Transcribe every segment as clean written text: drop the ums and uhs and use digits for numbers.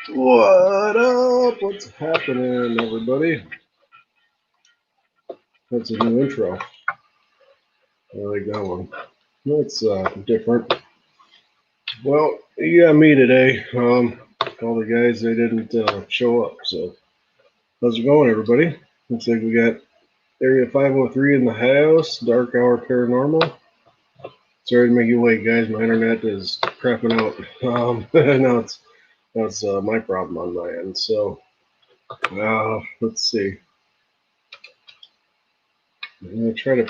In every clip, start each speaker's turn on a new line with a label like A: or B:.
A: What up? What's happening, everybody? That's a new intro. I like that one. That's different. Well, you got me today. All the guys, they didn't show up. So, how's it going, everybody? Looks like we got Area 503 in the house. Dark Hour Paranormal. Sorry to make you wait, guys. My internet is crapping out. Now that's my problem on my end. So, let's see. I'm gonna try to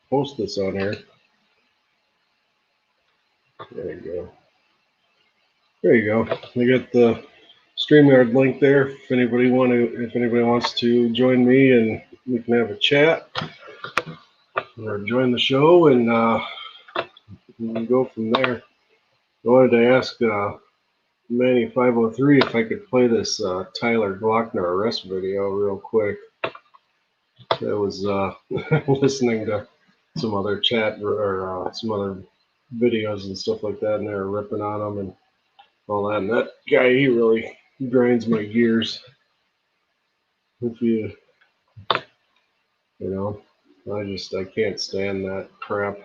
A: post this on here. There you go. There you go. We got the StreamYard link there. If anybody wants to join me and we can have a chat or join the show, and we can go from there. I wanted to ask Manny 503 if I could play this Tyler Glockner arrest video real quick. I was listening to some other chat or some other videos and stuff like that, and they were ripping on him and all that. And that guy, he really grinds my gears. If you know, I can't stand that crap.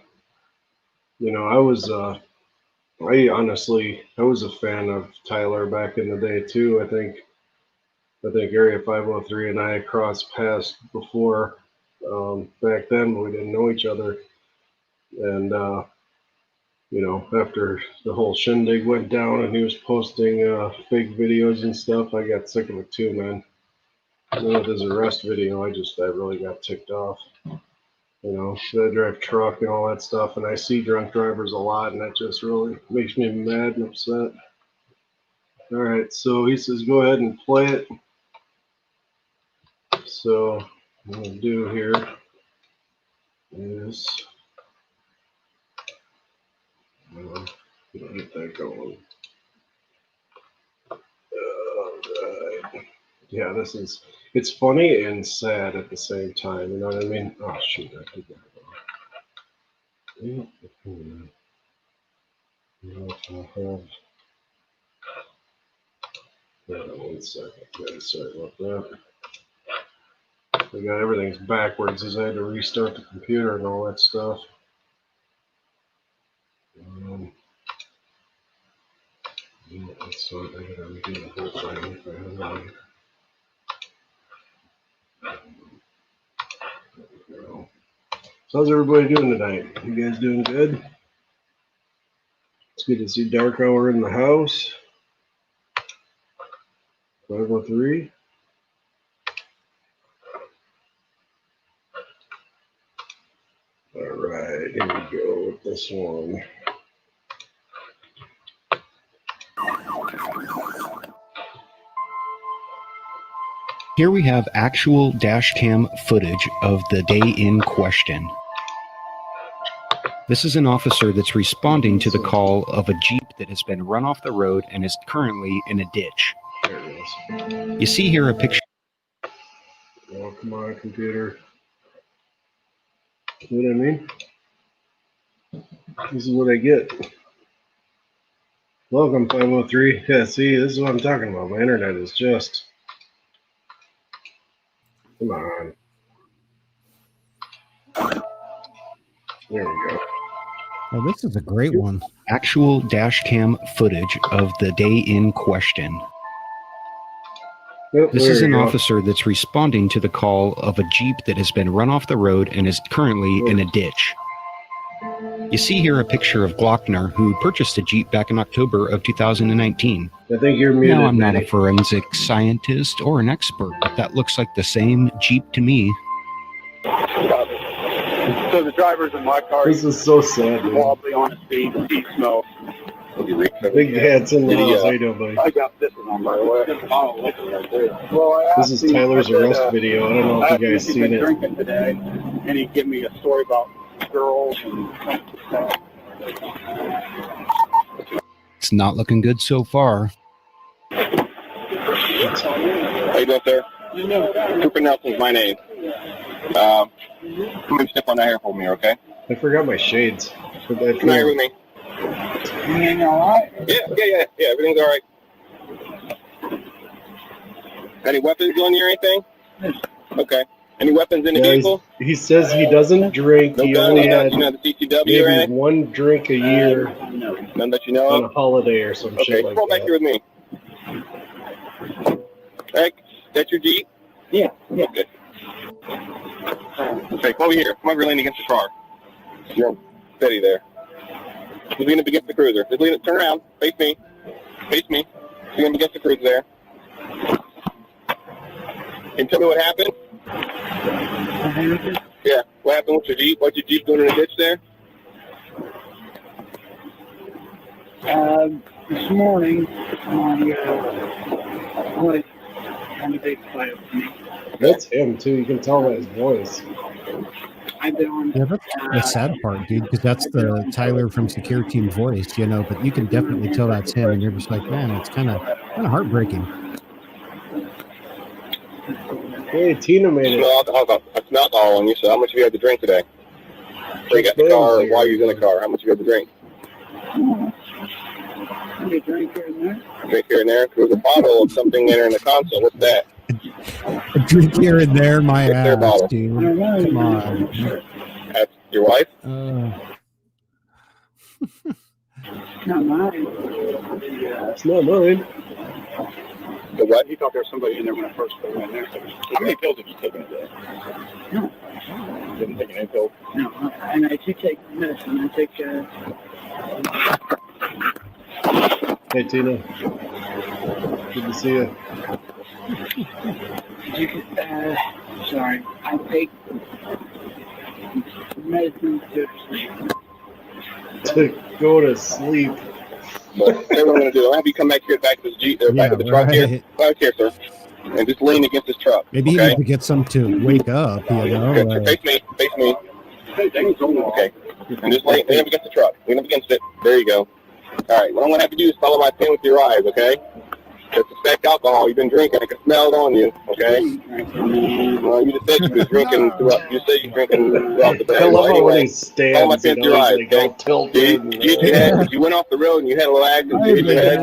A: You know, I was a fan of Tyler back in the day too. I think Area 503 and I crossed paths before. Back then, we didn't know each other, and you know, after the whole shindig went down and he was posting fake videos and stuff, I got sick of it too, man. And then with his arrest video, I really got ticked off. You know, I drive truck and all that stuff, and I see drunk drivers a lot, and that just really makes me mad and upset. All right, so he says go ahead and play it. So what I'm going to do here is get that going. All right. Yeah, it's funny and sad at the same time. You know what I mean? Oh, shoot, I did that wrong. One second, guys. Sorry about that. I got everything's backwards as I had to restart the computer and all that stuff. So I gotta redo the whole thing. So how's everybody doing tonight? You guys doing good? It's good to see Dark Hour in the house. 503. All right, here we go with this one.
B: Here we have actual dash cam footage of the day in question. This is an officer that's responding to the call of a Jeep that has been run off the road and is currently in a ditch.
A: There it is.
B: You see here a picture.
A: Oh, come on, computer. See what I mean? This is what I get. Welcome, 503. Yeah, see, this is what I'm talking about. My internet is just... Come on. There we go.
C: Oh, this is a great one.
B: Actual dash cam footage of the day in question.
A: Yep,
B: this is an officer that's responding to the call of a Jeep that has been run off the road and is currently in a ditch. You see here a picture of Glockner, who purchased a Jeep back in October of 2019.
A: I think you're muted.
B: Now, I'm not
A: Manny.
B: a forensic scientist or an expert, but that looks like the same Jeep to me.
D: So the drivers in my car.
A: This is so sad, man.
D: Wobbly on his feet, he smells.
A: Big Dad's in the house. How you doing, buddy?
D: I got this one on, by the way. Well,
A: this is Tyler's arrest video. I don't know if you guys seen it.
D: Drinking today, and he gave me a story about girls and stuff.
B: It's not looking good so far.
D: How you doing, sir? Cooper Nelson's my name. Come and step on that hair for me, okay?
A: I forgot my shades.
D: Come here with me. Everything all right? Yeah, everything's all right. Any weapons on you or anything? Okay. Any weapons in the vehicle?
A: He says he doesn't drink.
D: No
A: He
D: gun?
A: only
D: You
A: had
D: know the CCW or
A: maybe
D: anything?
A: one drink a year
D: None that you know
A: on a
D: of?
A: holiday or some
D: Okay,
A: shit like
D: pull back here
A: that.
D: with me. Hey, that's your Jeep?
E: Yeah.
D: Okay. Okay, come over here. Come over, lean against the car. You're steady there. Just lean up against the cruiser. Just lean it. Turn around. Face me. Face me. Lean up against the cruiser there. Can you tell me what happened? Yeah. What happened with your Jeep? What's your Jeep doing in the ditch there?
E: This morning, my wife had a big fight with me.
A: That's him too. You can tell by his voice.
E: I've been on.
C: Yeah, that's the sad part, dude, because that's the Tyler from Secure Team voice, you know, but you can definitely tell that's him, and you're just like, man, it's kind of heartbreaking.
A: Hey, Tina made it.
D: I smell alcohol on you, so how much have you had to drink today? So you got the car, or while you was in the car, how much have you had to drink?
E: Maybe a drink here and there.
D: Drink here and there? There was a bottle of something in there in the console. What's that?
C: A drink here and there, my
D: What's their
C: ass,
D: bottle?
C: dude.
E: I don't know.
C: Come on.
D: That's your wife?
E: Not mine.
A: It's not mine.
D: The what?
F: He thought there was somebody in there when I first put in there. How many pills have you taken today?
E: No.
F: You didn't take any pills?
E: No. And I do take medicine. I take,
A: Hey, Tina. Good to see you.
E: sorry. I take medicine to sleep.
A: To go to sleep.
D: But here's what I'm going to do. I'll have you come back here, back to the Jeep, back to the truck here. Back here, sir. And just lean against this truck.
C: Maybe you need to get some to wake up, you know?
D: Okay, face me. Face me. Okay. And just lean up against the truck. Lean up against it. There you go. All right. What I'm going to have to do is follow my pen with your eyes, okay? To suspect alcohol. You've been drinking. I can smell it on you, okay? Well, you just said you was drinking throughout. You said you're drinking throughout the day.
A: I love
D: Well,
A: when he
D: anyway, follow my
A: stands,
D: pen
A: you
D: with your
A: know,
D: eyes,
A: he's like all
D: okay?
A: tilted.
D: You went off the road and you had a little accident.
C: I
D: You hit your head.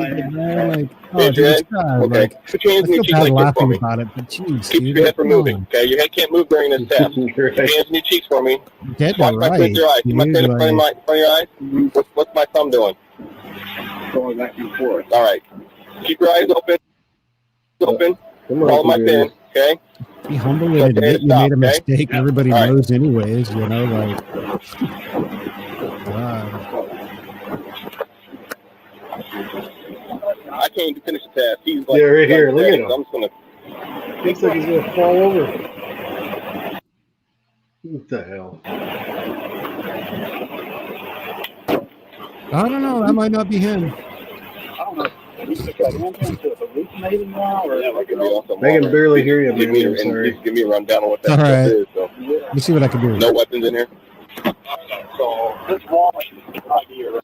C: like, oh,
D: Hit your head.
C: dude, God,
D: Okay.
C: like,
D: Put your
C: I
D: hands in
C: feel
D: your cheeks
C: bad
D: like this for
C: laughing
D: me.
C: about it, but jeez,
D: Keep
C: dude,
D: your head from
C: come
D: moving,
C: on.
D: okay? Your head can't move during this test. Put your hands in your cheeks for me.
C: Dead
D: Watch my pen with your eyes. See my
C: dude,
D: pen in front of
C: like,
D: your eyes? What's my thumb doing?
E: Going back and forth.
D: All right. Keep your eyes open. Open.
A: Come on,
D: Follow my
A: computer.
D: pen, okay?
C: be humble and
D: Okay,
C: admit you
D: stop,
C: made a
D: okay?
C: mistake. Everybody
D: All right.
C: knows anyways, you know, like, God.
D: I can't even finish the test. He's like,
A: Yeah, right here. Look at him.
D: I'm just gonna.
A: Looks like he's gonna fall over. What the hell?
C: I don't know. That might not be him.
E: I don't know. He's just got one thing to hallucinating now, or
D: Yeah, like, awesome.
A: I can barely hear you,
D: Give
A: man.
D: me,
A: I'm sorry.
D: give me a rundown on what that
C: All
D: stuff
C: right.
D: is. So.
C: Let me see what I can do.
D: No weapons in here.
F: So this wall is right here.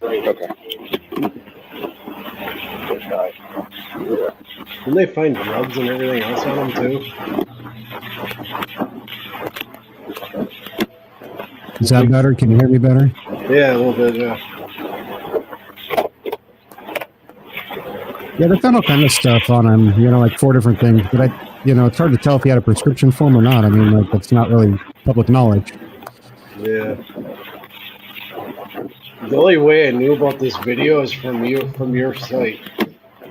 D: Okay.
A: Didn't they find drugs and everything else on him too?
C: Is that better? Can you hear me better?
A: Yeah, a little bit. Yeah.
C: Yeah, they found all kind of stuff on him, you know, like 4 different things. But it's hard to tell if he had a prescription for him or not. I mean, like, that's not really public knowledge.
A: Yeah. The only way I knew about this video is from your site.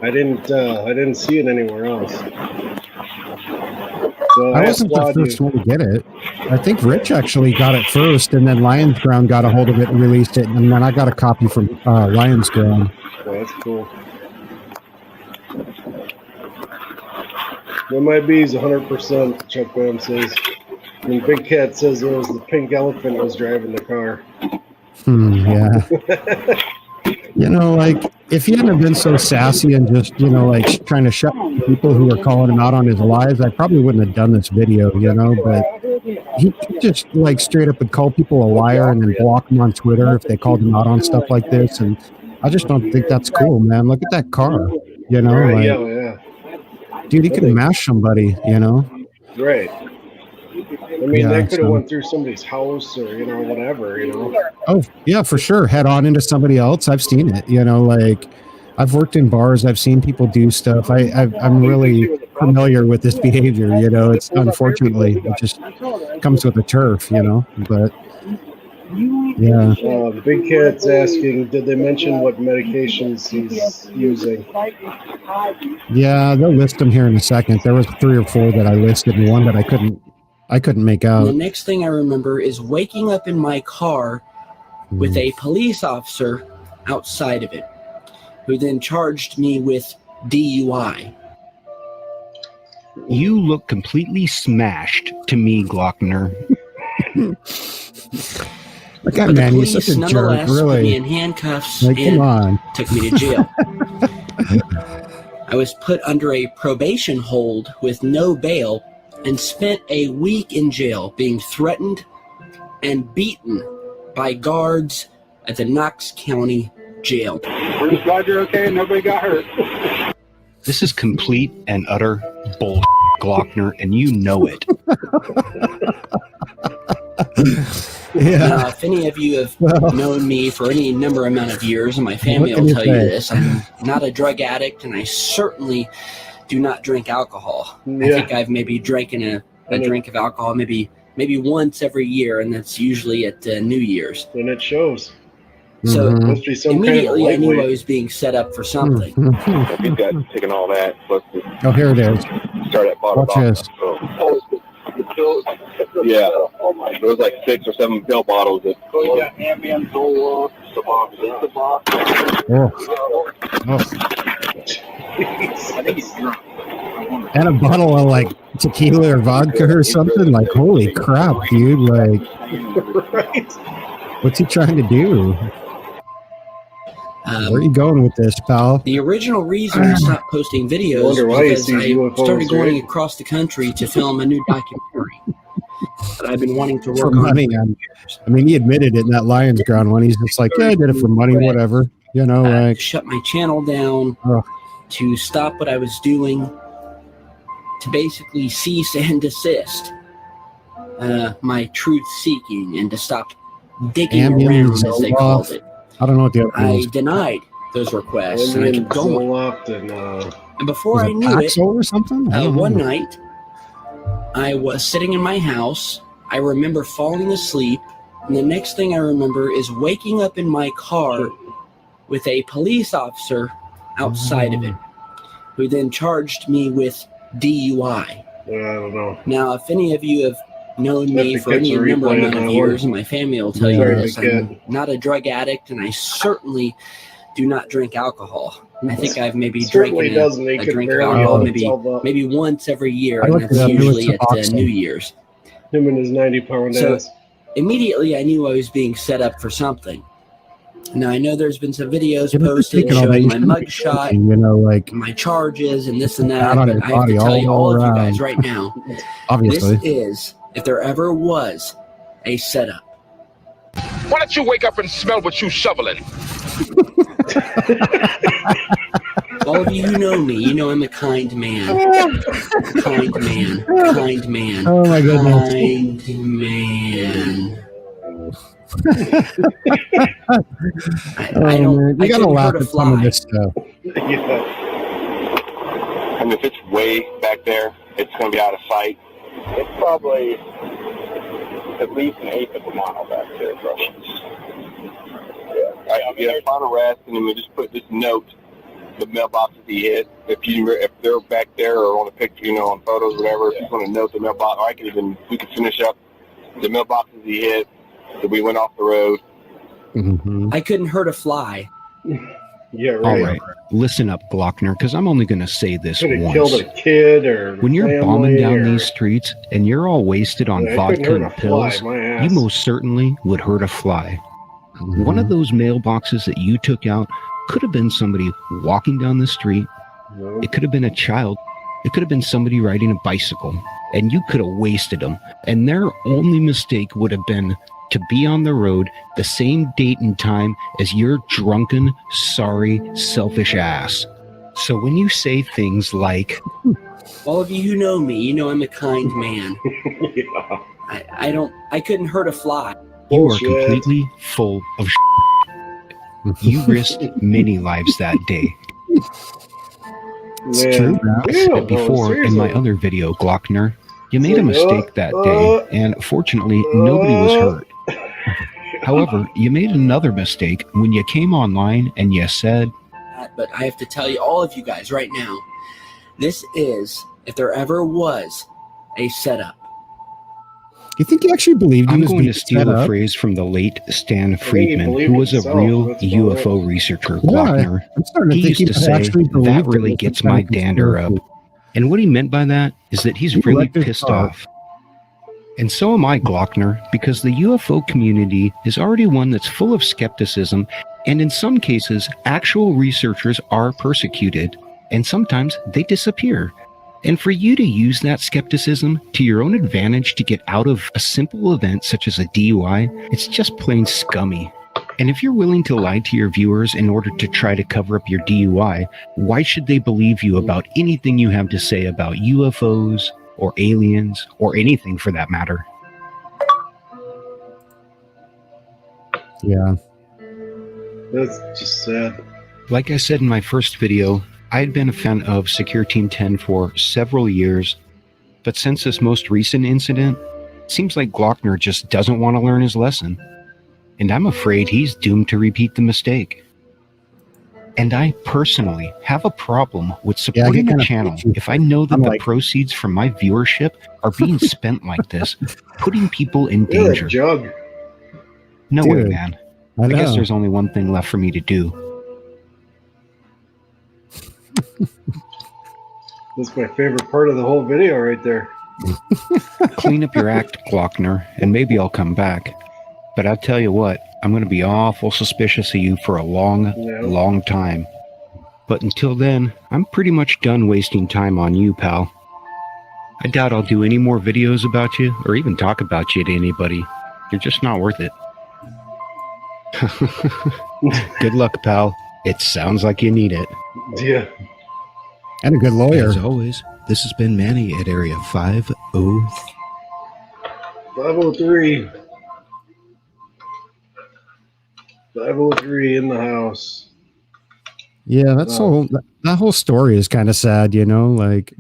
A: I didn't see it anywhere else. So
C: I wasn't the first one to get it. I think Rich actually got it first, and then Lions Ground got a hold of it and released it, and then I got a copy from Lions Ground.
A: Yeah, that's cool. That might be 100%, Chuck Bam says. And Big Cat says it was the pink elephant was driving the car.
C: Yeah. You know, like, if he hadn't been so sassy and just, you know, like, trying to shut people who were calling him out on his lies, I probably wouldn't have done this video, you know, but he just, like, straight up would call people a liar and then block them on Twitter if they called him out on stuff like this, and I just don't think that's cool, man. Look at that car, you know,
A: Right,
C: like,
A: yeah.
C: dude, he can mash somebody, you know?
A: Right. I mean,
C: Yeah,
A: that could have
C: so-
A: went through somebody's house or, you know, whatever, you know.
C: Oh, yeah, for sure. Head on into somebody else. I've seen it, you know, like, I've worked in bars. I've seen people do stuff. I'm really familiar with this behavior. You know, it's unfortunately it just comes with the turf. You know, but yeah.
A: Big Cat's asking, did they mention what medications he's using?
C: Yeah, they'll list them here in a second. There was 3 or 4 that I listed, and one that I couldn't make out.
G: And the next thing I remember is waking up in my car with a police officer outside of it, who then charged me with DUI.
B: You look completely smashed to me, Glockner.
C: That guy,
G: But the
C: man, he's
G: police
C: such a jerk,
G: nonetheless put me
C: really.
G: in handcuffs
C: Like, come
G: and
C: on.
G: took me to jail. I was put under a probation hold with no bail and spent a week in jail being threatened and beaten by guards at the Knox County Jail.
F: We're just glad you're okay and nobody got hurt.
B: This is complete and utter bull, Glockner, and you know it.
C: Yeah.
G: Now, if any of you have known me for any number amount of years, and my family
C: What can
G: will
C: you
G: tell you
C: say?
G: this, I'm not a drug addict, and I certainly do not drink alcohol. I
A: Yeah.
G: think I've maybe drinking a drink of alcohol maybe once every year, and that's usually at New Year's.
A: And it shows.
G: So
C: Mhm.
A: Must be some
G: immediately
A: kind
G: I
A: of
G: knew I
A: lightweight.
G: was being set up for something.
C: Mhm.
D: He's got taking all that. Plus,
C: Oh, here it is.
D: start at bottom.
C: Watch this.
D: Yeah. Oh my. There was like 6 or 7 pill bottles. That,
F: So you got Ambien, Zoloft, Suboxone.
C: Oh. Oh.
F: I think he's drunk.
C: And a bottle of like tequila or vodka or something. Like, holy crap, dude. Like,
A: Right.
C: what's he trying to do? Where are you going with this, pal?
G: The original reason I stopped posting videos was
A: Wonder why he
G: because
A: sees
G: I
A: UFOs,
G: started going
A: right?
G: across the country to film a new documentary that I've been wanting to
C: For
G: work on.
C: money. I mean, he admitted it in that Lions ground one. He's just like, yeah, I did it for money, whatever. You know, like,
G: Shut my channel down,
C: Ugh.
G: to stop what I was doing, to basically cease and desist my truth seeking, and to stop digging
C: Ambien,
G: around, as they
C: Zoloft.
G: called it.
C: I don't know what the other one
G: I
C: is.
G: denied those requests, and I
A: Ambien,
G: kept going.
A: Zoloft, and
G: And before
C: Was
G: I
C: it
G: knew it,
C: Paxil or something? I don't
G: one
C: know.
G: night, I was sitting in my house. I remember falling asleep, and the next thing I remember is waking up in my car with a police officer outside of it, who then charged me with DUI.
A: I don't know.
G: Now, if any of you have known me
A: Have to
G: for
A: catch
G: any
A: a
G: number
A: replay
G: amount
A: on
G: of
A: that
G: years,
A: one.
G: and my family will tell you
A: Sorry,
G: this,
A: Big
G: I'm not a drug addict, and I certainly do not drink alcohol. I think I've maybe
A: Certainly
G: drank
A: doesn't. He
G: a
A: could
G: drink of
A: barely
G: alcohol
A: hold
G: maybe
A: himself up.
G: maybe once every year,
C: I
G: and
C: looked
G: that's
C: it up. It was
G: usually at
C: Suboxone.
G: New Year's.
A: Him and his 90-pound
G: So-
A: ass.
G: Immediately, I knew I was being set up for something. Now, I know there's been some videos
C: You know,
G: posted
C: taking all that,
G: showing
C: you
G: my
C: shouldn't be
G: mugshot,
C: drinking, you know, like,
G: my charges, and this and
C: Bad
G: that,
C: on
G: but
C: your
G: I have to
C: body
G: tell you,
C: all
G: all of you
C: around.
G: guys right now,
C: obviously.
G: this is, if there ever was, a setup.
H: Why don't you wake up and smell what you shoveling?
G: All of you who know me, you know I'm a kind man. Kind man. Kind man.
C: Oh my goodness.
G: Kind man. I
C: Oh,
G: don't.
C: man.
G: I
C: You gotta
G: couldn't
C: laugh
G: hurt a
C: at some of
G: fly.
C: this stuff.
A: Yeah.
D: and if it's way back there, it's going to be out of sight. It's probably at least an eighth of a mile back there, bro. Yeah, final rest, and then we just put this note, the mailboxes he hit. If they're back there or on a picture, on photos, whatever, if you want to note the mailbox, we could finish up the mailboxes he hit, that we went off the road.
C: Mhm.
G: I couldn't hurt a fly.
A: Yeah,
B: All
A: right.
B: right, listen up, Glockner, because I'm only going to say this
A: Could have
B: once.
A: killed a kid or
B: When you're
A: family
B: bombing down
A: or,
B: these streets and you're all wasted on
A: I couldn't
B: vodka
A: hurt
B: and
A: a fly,
B: pills,
A: my
B: you
A: ass.
B: most certainly would hurt a fly. One of those mailboxes that you took out could have been somebody walking down the street.
A: No.
B: It could have been a child. It could have been somebody riding a bicycle. And you could have wasted them. And their only mistake would have been to be on the road the same date and time as your drunken, sorry, selfish ass. So when you say things like,
G: All of you who know me, you know I'm a kind man.
A: Yeah.
G: I couldn't hurt a fly.
B: you are
A: Bullshit.
B: completely full of You risked many lives that day.
C: It's true, man.
B: I said it before in my other video, Glockner. You made a mistake that day, and fortunately, nobody was hurt. However, you made another mistake when you came online and you said,
G: but I have to tell you, all of you guys right now, this is, if there ever was, a setup.
C: You think he actually believed he
B: I'm
C: was
B: going
C: being
B: to steal
C: set
B: a
C: up?
B: phrase from the late Stan
A: he
B: Friedman,
A: believed
B: who was a
A: himself,
B: real
A: that's about
B: UFO
A: it.
B: researcher,
C: Yeah,
B: Glockner.
C: I'm starting to
B: He
C: think
B: used to
C: might
B: say,
C: actually believe
B: that
C: it
B: really
C: was some
B: gets
C: kind
B: my
C: of
B: dander up.
C: conspiracy.
B: And what he meant by that is that he's
C: You
B: really
C: wrecked his
B: pissed
C: car.
B: off. And so am I, Glockner, because the UFO community is already one that's full of skepticism, and in some cases, actual researchers are persecuted, and sometimes they disappear. And for you to use that skepticism to your own advantage to get out of a simple event such as a DUI, it's just plain scummy. And if you're willing to lie to your viewers in order to try to cover up your DUI, why should they believe you about anything you have to say about UFOs, or aliens, or anything for that matter?
C: Yeah.
A: That's just sad.
B: Like I said in my first video, I had been a fan of Secure Team 10 for several years, but since this most recent incident, it seems like Glockner just doesn't want to learn his lesson. And I'm afraid he's doomed to repeat the mistake. And I personally have a problem with supporting a channel if I know that the proceeds from my viewership are being spent like this, putting people in danger.
A: Jug.
B: No way, man. I guess
C: know.
B: there's only one thing left for me to do.
A: That's my favorite part of the whole video right there.
B: Clean up your act, Glockner, and maybe I'll come back. But I'll tell you what, I'm going to be awful suspicious of you for a long time. But until then, I'm pretty much done wasting time on you, pal. I doubt I'll do any more videos about you, or even talk about you to anybody. You're just not worth it. Good luck, pal. It sounds like you need it.
A: Yeah.
C: And a good lawyer.
B: As always, this has been Manny at Area 503.
A: 503. 503 in the house.
C: Yeah, that whole story is kind of sad, you know. Like,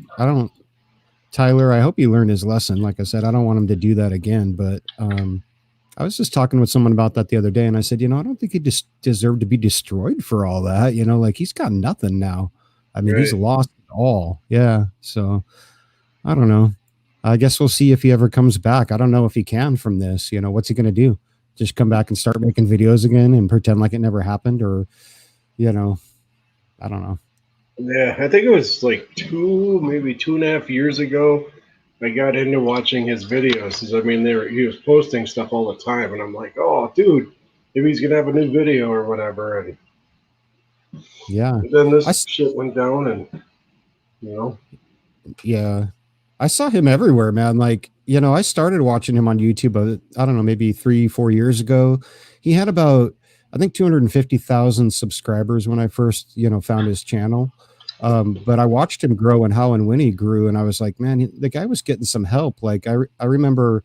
C: Tyler, I hope he learned his lesson. Like I said, I don't want him to do that again. But I was just talking with someone about that the other day, and I said, I don't think he just deserved to be destroyed for all that. You know, like he's got nothing now. I mean, he's lost it all. Yeah. So I don't know. I guess we'll see if he ever comes back. I don't know if he can from this. You know, what's he going to do? Just come back and start making videos again and pretend like it never happened? Or, I don't know.
A: Yeah, I think it was like maybe 2.5 years ago. I got into watching his videos. I mean, he was posting stuff all the time, and I'm like, oh, dude, maybe he's gonna have a new video or whatever. And
C: yeah,
A: then this shit went down, and
C: yeah, I saw him everywhere, man. Like, I started watching him on YouTube. I don't know, maybe 3-4 years ago. He had about, I think, 250,000 subscribers when I first, found his channel. But I watched him grow and how and when he grew, and I was like, man, the guy was getting some help. Like I remember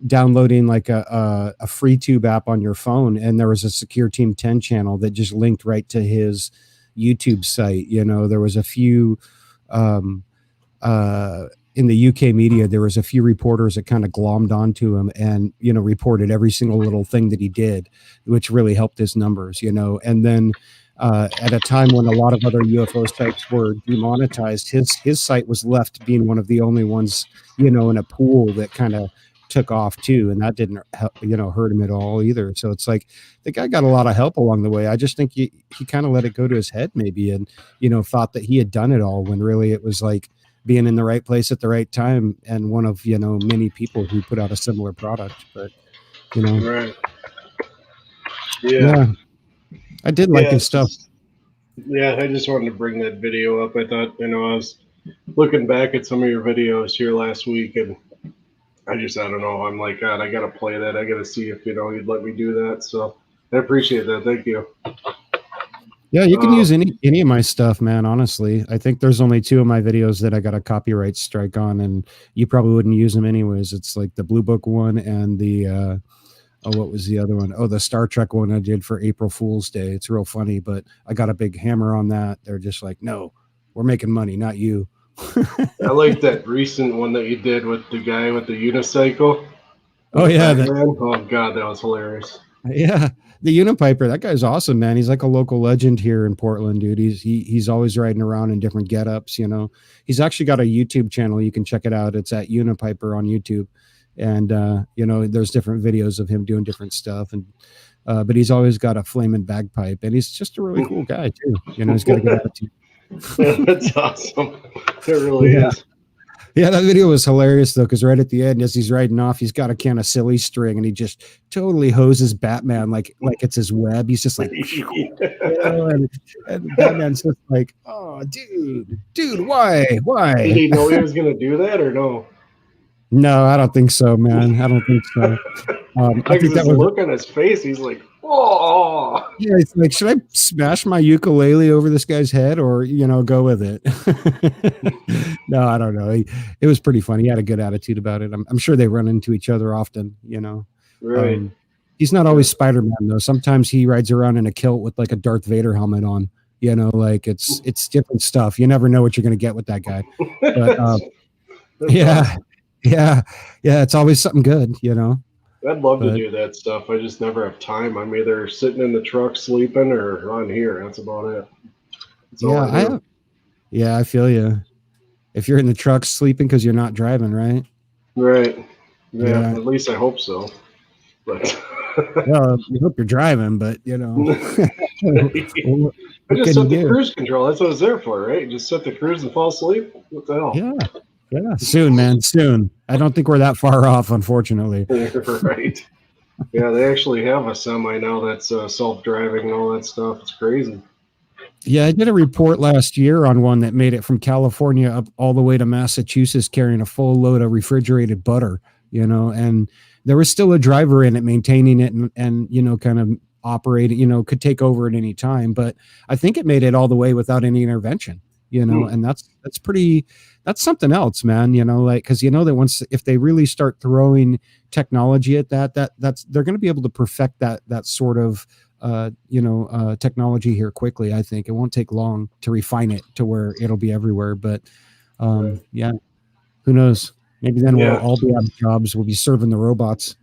C: downloading like a FreeTube app on your phone, and there was a Secure Team 10 channel that just linked right to his YouTube site. There was a few in the UK media, there was a few reporters that kind of glommed onto him and, reported every single little thing that he did, which really helped his numbers, and then at a time when a lot of other UFO sites were demonetized, his site was left being one of the only ones, in a pool that kind of took off too. And that didn't help, hurt him at all either. So it's like the guy got a lot of help along the way. I just think he kind of let it go to his head maybe, and, thought that he had done it all when really it was like being in the right place at the right time, and one of, many people who put out a similar product. But,
A: right.
C: Yeah. I did like his stuff.
A: Yeah, I just wanted to bring that video up. I thought, I was looking back at some of your videos here last week, and I don't know. I'm like, God, I got to play that. I got to see if, you'd let me do that. So I appreciate that. Thank you.
C: Yeah, you can use any of my stuff, man. Honestly, I think there's only 2 of my videos that I got a copyright strike on, and you probably wouldn't use them anyways. It's like the Blue Book one and the Oh, what was the other one? Oh, the Star Trek one I did for April Fool's Day. It's real funny, but I got a big hammer on that. They're just like, no, we're making money, not you.
A: I like that recent one that you did with the guy with the unicycle.
C: Oh yeah,
A: Batman. Oh god, that was hilarious.
C: yeah, the Unipiper. That guy's awesome, man. He's like a local legend here in Portland, dude. He's always riding around in different getups. You know, he's actually got a YouTube channel. You can check it out. It's at Unipiper on YouTube, and you know, there's different videos of him doing different stuff. And but he's always got a flaming bagpipe, and he's just a really cool guy too. You know, he's got a good attitude.
A: Yeah, that's awesome. It really is.
C: Yeah, that video was hilarious though, because right at the end, as he's riding off, he's got a can of silly string, and he just totally hoses Batman like it's his web. He's just like, you know, and Batman's just like, oh, dude, why?
A: Did he know he was gonna do that or no?
C: No, I don't think so, man. I don't think so. I think that was
A: look on his face. He's like, oh.
C: Yeah, it's like, should I smash my ukulele over this guy's head, or you know, go with it? No, I don't know. It was pretty funny. He had a good attitude about it. I'm sure they run into each other often. You know,
A: right?
C: He's not always Spider-Man though. Sometimes he rides around in a kilt with like a Darth Vader helmet on. You know, like it's different stuff. You never know what you're going to get with that guy. But yeah. It's always something good, you know.
A: I'd love to do that stuff. I just never have time. I'm either sitting in the truck sleeping or on here. That's about it.
C: That's I feel you. If you're in the truck sleeping because you're not driving, right?
A: Right. Yeah. At least I hope so. But
C: well, you hope you're driving, but you know.
A: I just set the cruise control. That's what it's there for, right? Just set the cruise and fall asleep. What the hell?
C: Yeah, soon, man, soon. I don't think we're that far off, unfortunately.
A: Right. Yeah, they actually have a semi now that's self-driving and all that stuff. It's crazy.
C: Yeah, I did a report last year on one that made it from California up all the way to Massachusetts carrying a full load of refrigerated butter, you know, and there was still a driver in it maintaining it and you know, kind of operating, you know, could take over at any time. But I think it made it all the way without any intervention, you know, and that's something else, man, you know, like, cause you know that if they really start throwing technology at that's, they're going to be able to perfect that sort of, technology here quickly. I think it won't take long to refine it to where it'll be everywhere, but, yeah, who knows? Maybe then we'll all be out of jobs. We'll be serving the robots.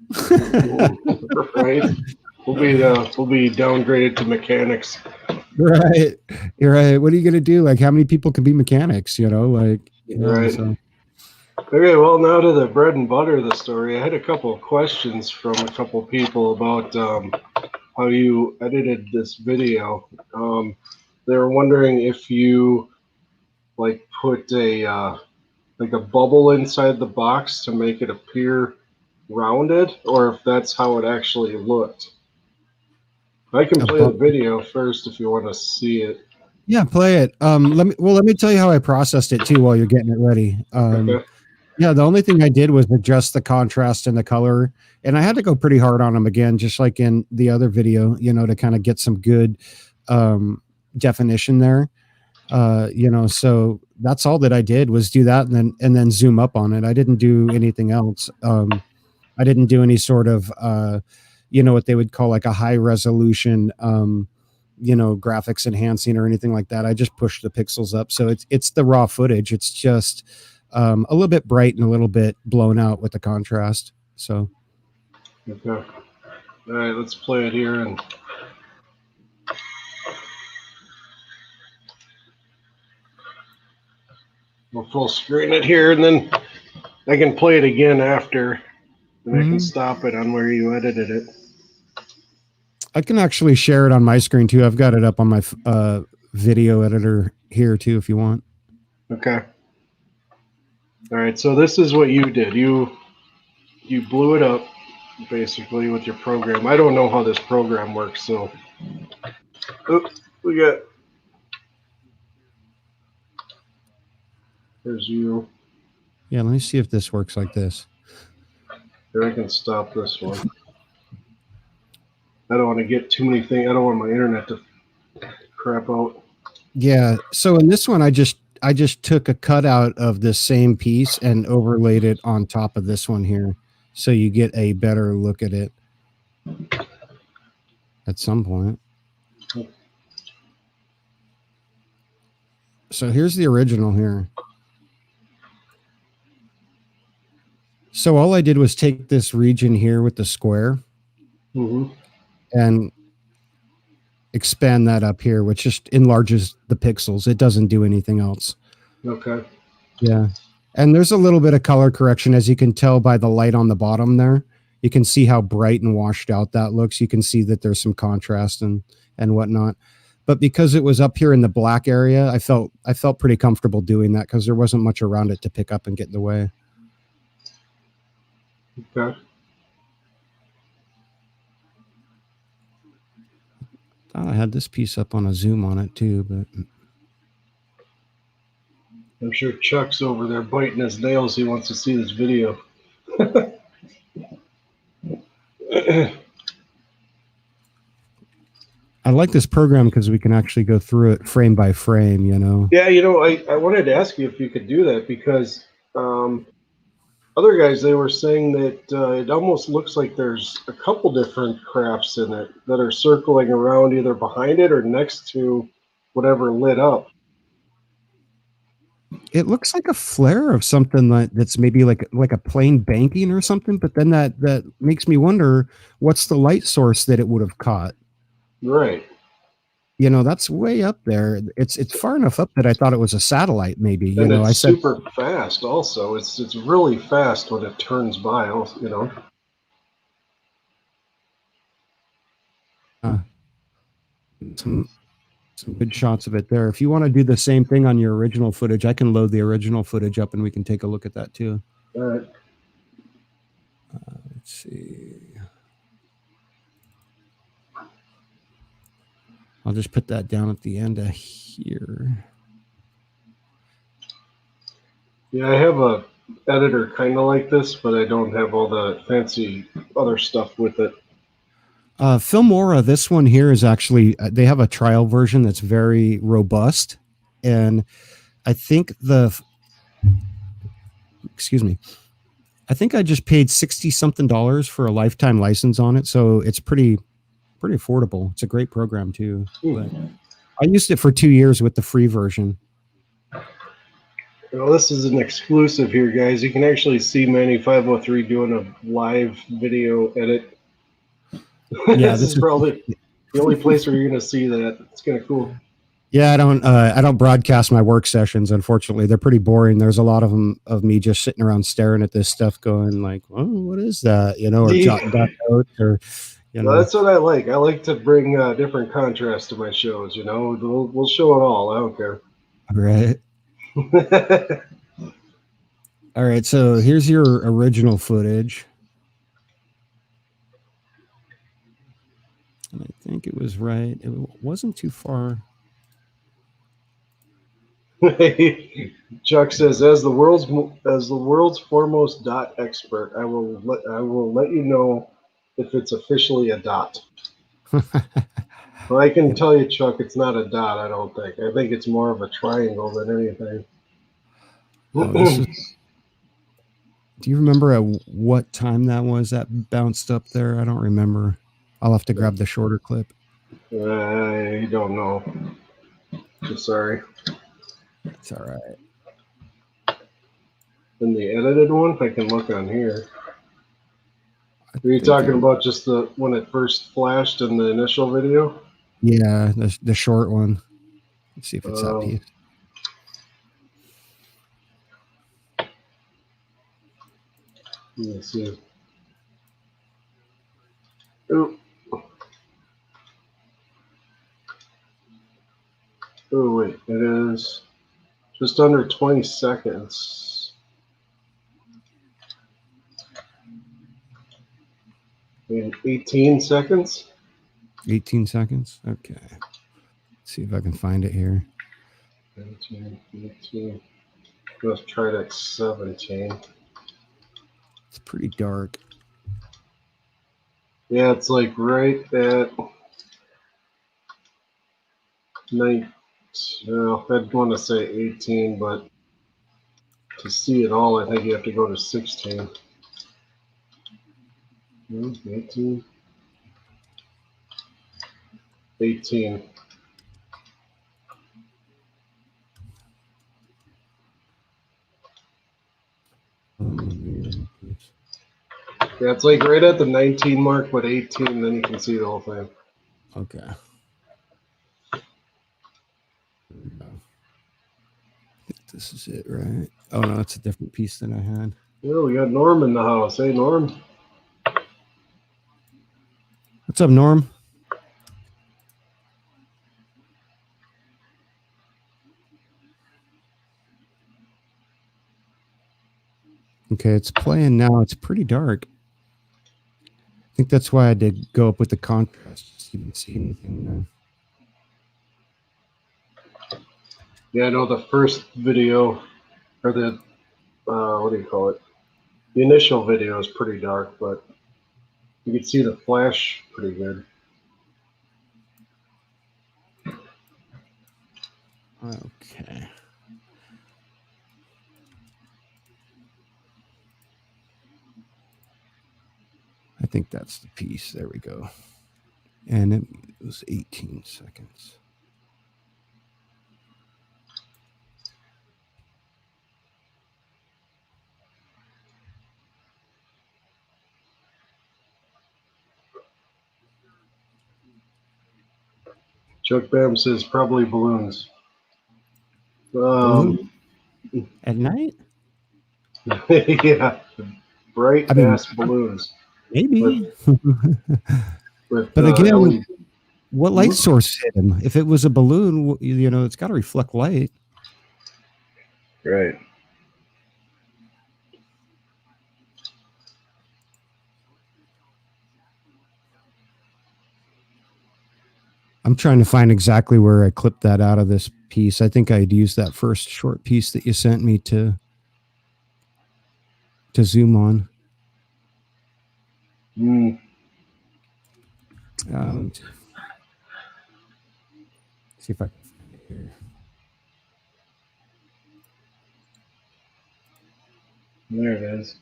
A: Right. We'll be downgraded to mechanics.
C: Right. You're right. What are you going to do? Like, how many people can be mechanics, you know, like,
A: right.
C: So.
A: Okay, well, now to the bread and butter of the story. I had a couple of questions from a couple of people about how you edited this video. They were wondering if you like put a bubble inside the box to make it appear rounded, or if that's how it actually looked. I can play the video first if you want to see it.
C: Yeah, play it. Let me tell you how I processed it too while you're getting it ready.
A: Okay.
C: Yeah, the only thing I did was adjust the contrast and the color, and I had to go pretty hard on them again, just like in the other video, you know, to kind of get some good definition there. You know, so that's all that I did was do that and then zoom up on it. I didn't do anything else. I didn't do any sort of you know, what they would call like a high resolution you know, graphics enhancing or anything like that. I just pushed the pixels up. So it's the raw footage. It's just a little bit bright and a little bit blown out with the contrast. So.
A: Okay. All right, let's play it here and. We'll full screen it here and then I can play it again after and I can stop it on where you edited it.
C: I can actually share it on my screen too. I've got it up on my video editor here too, if you want.
A: Okay. All right. So this is what you did. You blew it up basically with your program. I don't know how this program works. So we got, there's you.
C: Yeah. Let me see if this works like this.
A: Here, I can stop this one. I don't want to get too many things. I don't want my internet to crap out.
C: Yeah. So in this one, I just took a cutout of the same piece and overlaid it on top of this one here, so you get a better look at it. at some point. So here's the original here. So all I did was take this region here with the square and expand that up here, which just enlarges the pixels. It doesn't do anything else.
A: Okay.
C: Yeah. And there's a little bit of color correction, as you can tell by the light on the bottom there. You can see how bright and washed out that looks. You can see that there's some contrast and whatnot. But because it was up here in the black area, I felt pretty comfortable doing that because there wasn't much around it to pick up and get in the way.
A: Okay.
C: I had this piece up on a zoom on it too, but
A: I'm sure Chuck's over there biting his nails. He wants to see this video.
C: I like this program because we can actually go through it frame by frame, you know?
A: Yeah, I wanted to ask you if you could do that because other guys, they were saying that it almost looks like there's a couple different crafts in it that are circling around either behind it or next to whatever lit up.
C: It looks like a flare of something that's maybe like a plain banking or something, but then that makes me wonder what's the light source that it would have caught.
A: Right.
C: You know, that's way up there. It's far enough up that I thought it was a satellite, maybe. You
A: And
C: know,
A: it's
C: I said
A: super fast also. It's really fast when it turns by, you know.
C: Some good shots of it there. If you want to do the same thing on your original footage, I can load the original footage up and we can take a look at that too.
A: All right.
C: Let's see. I'll just put that down at the end of here.
A: Yeah, I have a editor kind of like this, but I don't have all the fancy other stuff with it.
C: Filmora, this one here is actually, they have a trial version that's very robust. And I think I think I just paid $60-something for a lifetime license on it. So it's pretty affordable. It's a great program too. But I used it for 2 years with the free version.
A: Well, this is an exclusive here, guys. You can actually see Manny 503 doing a live video edit.
C: Yeah,
A: this is probably the only place where you're going to see that. It's kind of cool.
C: Yeah, I don't broadcast my work sessions. Unfortunately, they're pretty boring. There's a lot of them of me just sitting around staring at this stuff, going like, "Oh, what is that?" You know, or jotting down notes, or you know.
A: Well, that's what I like. I like to bring different contrast to my shows. You know, we'll show it all. I don't care.
C: Right. All right. So here's your original footage. And I think it was right. It wasn't too far.
A: Chuck says, as the world's foremost dot expert, I will let you know if it's officially a dot. Well, I can tell you, Chuck, it's not a dot. I don't think. I think it's more of a triangle than anything.
C: Oh, do you remember at what time that was that bounced up there? I don't remember. I'll have to grab the shorter clip.
A: I don't know. I'm sorry.
C: It's all right.
A: In the edited one, I can look on here. Are you talking about just when it first flashed in the initial video?
C: Yeah, the short one. Let's see if it's that piece.
A: Let's see. Oh. Oh, wait. It is just under 20 seconds. In 18 seconds?
C: 18 seconds? Okay. Let's see if I can find it here.
A: 18. Let's try that 17.
C: It's pretty dark.
A: Yeah, it's like right at 9. Well, I'd want to say 18, but to see it all, I think you have to go to 16. 18. 18. Yeah, it's like right at the 19 mark, but 18, then you can see the whole thing.
C: Okay. This is it, right? Oh no, it's a different piece than I had.
A: Oh, we got Norm in the house. Hey, Norm.
C: What's up, Norm? Okay, it's playing now. It's pretty dark. I think that's why I did go up with the contrast. So you can see anything there.
A: Yeah, I know the first video, or the, what do you call it? The initial video is pretty dark, but you can see the flash pretty good.
C: Okay. I think that's the piece. There we go. And it was 18 seconds.
A: Chuck Bam says probably balloons.
C: Balloon? At night?
A: Yeah, bright ass balloons.
C: Maybe.
A: With
C: But again,
A: LED.
C: what light source hit him? If it was a balloon, you know, it's got to reflect light.
A: Right.
C: I'm trying to find exactly where I clipped that out of this piece. I think I'd used that first short piece that you sent me to zoom on. See if I can find it here.
A: There it is.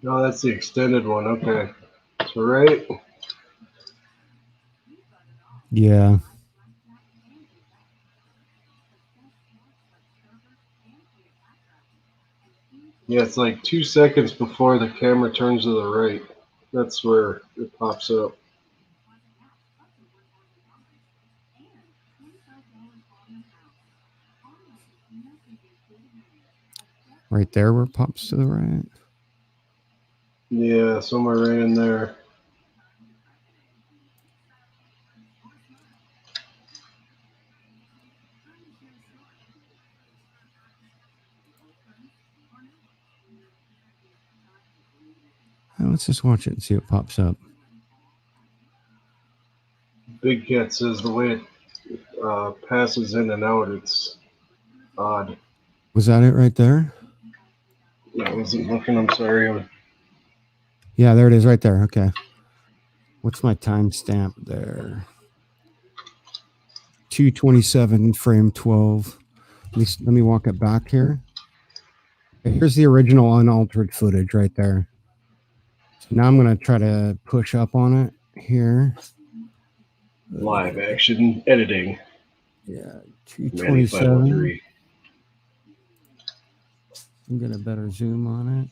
A: No, that's the extended one. Okay. So, right.
C: Yeah.
A: Yeah, it's like 2 seconds before the camera turns to the right. That's where it pops up.
C: Right there where it pops to the right.
A: Yeah, somewhere right in there.
C: Let's just watch it and see what pops up.
A: Big Cat says the way it passes in and out, it's odd.
C: Was that it right there?
A: I wasn't looking. I'm sorry.
C: Yeah, there it is right there. Okay. What's my timestamp there? 2:27 frame 12. Let me walk it back here. Okay, here's the original unaltered footage right there. So now I'm going to try to push up on it here.
A: Live action editing.
C: Yeah,
A: Manny
C: 227. I'm going to better zoom on it.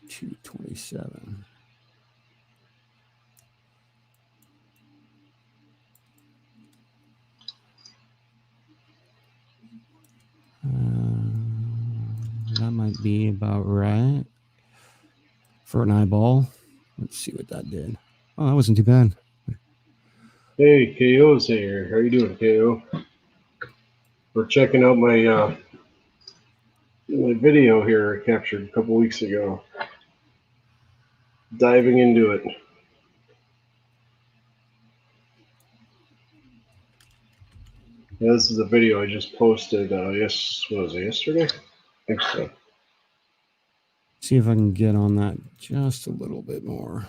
C: 227. That might be about right for an eyeball. Let's see what that did. Oh, that wasn't too bad.
A: Hey, KO's here. How you doing, KO? We're checking out my video here I captured a couple weeks ago. Diving into it. Yeah, this is a video I just posted. Yes, what was it, yesterday? I think so.
C: See if I can get on that just a little bit more.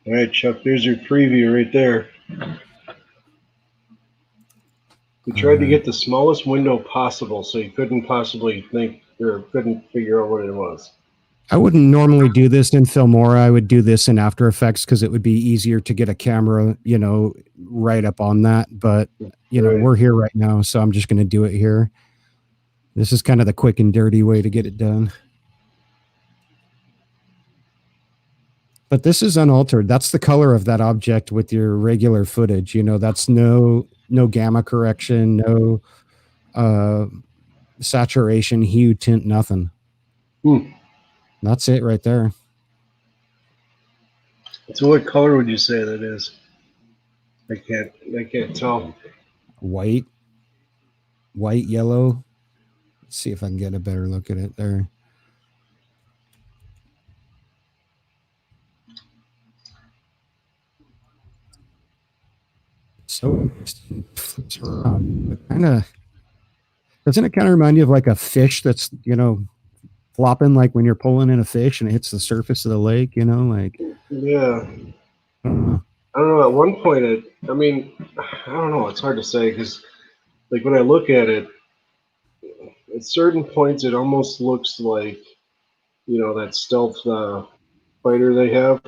A: All right, Chuck, there's your preview right there. We tried to get the smallest window possible so you couldn't possibly think or couldn't figure out what it was.
C: I wouldn't normally do this in Filmora. I would do this in After Effects because it would be easier to get a camera, right up on that. But,
A: Right.
C: we're here right now, so I'm just going to do it here. This is kind of the quick and dirty way to get it done. But this is unaltered. That's the color of that object with your regular footage. That's no gamma correction, no saturation, hue, tint, nothing. That's it right there.
A: So what color would you say that is? I can't tell.
C: White, yellow. Let's see if I can get a better look at it there. So flips around. Doesn't it kind of remind you of like a fish that's, flopping, like when you're pulling in a fish and it hits the surface of the lake, like.
A: Yeah. I don't know. At one point, I don't know. It's hard to say because, like, when I look at it, at certain points, it almost looks like, that stealth fighter they have.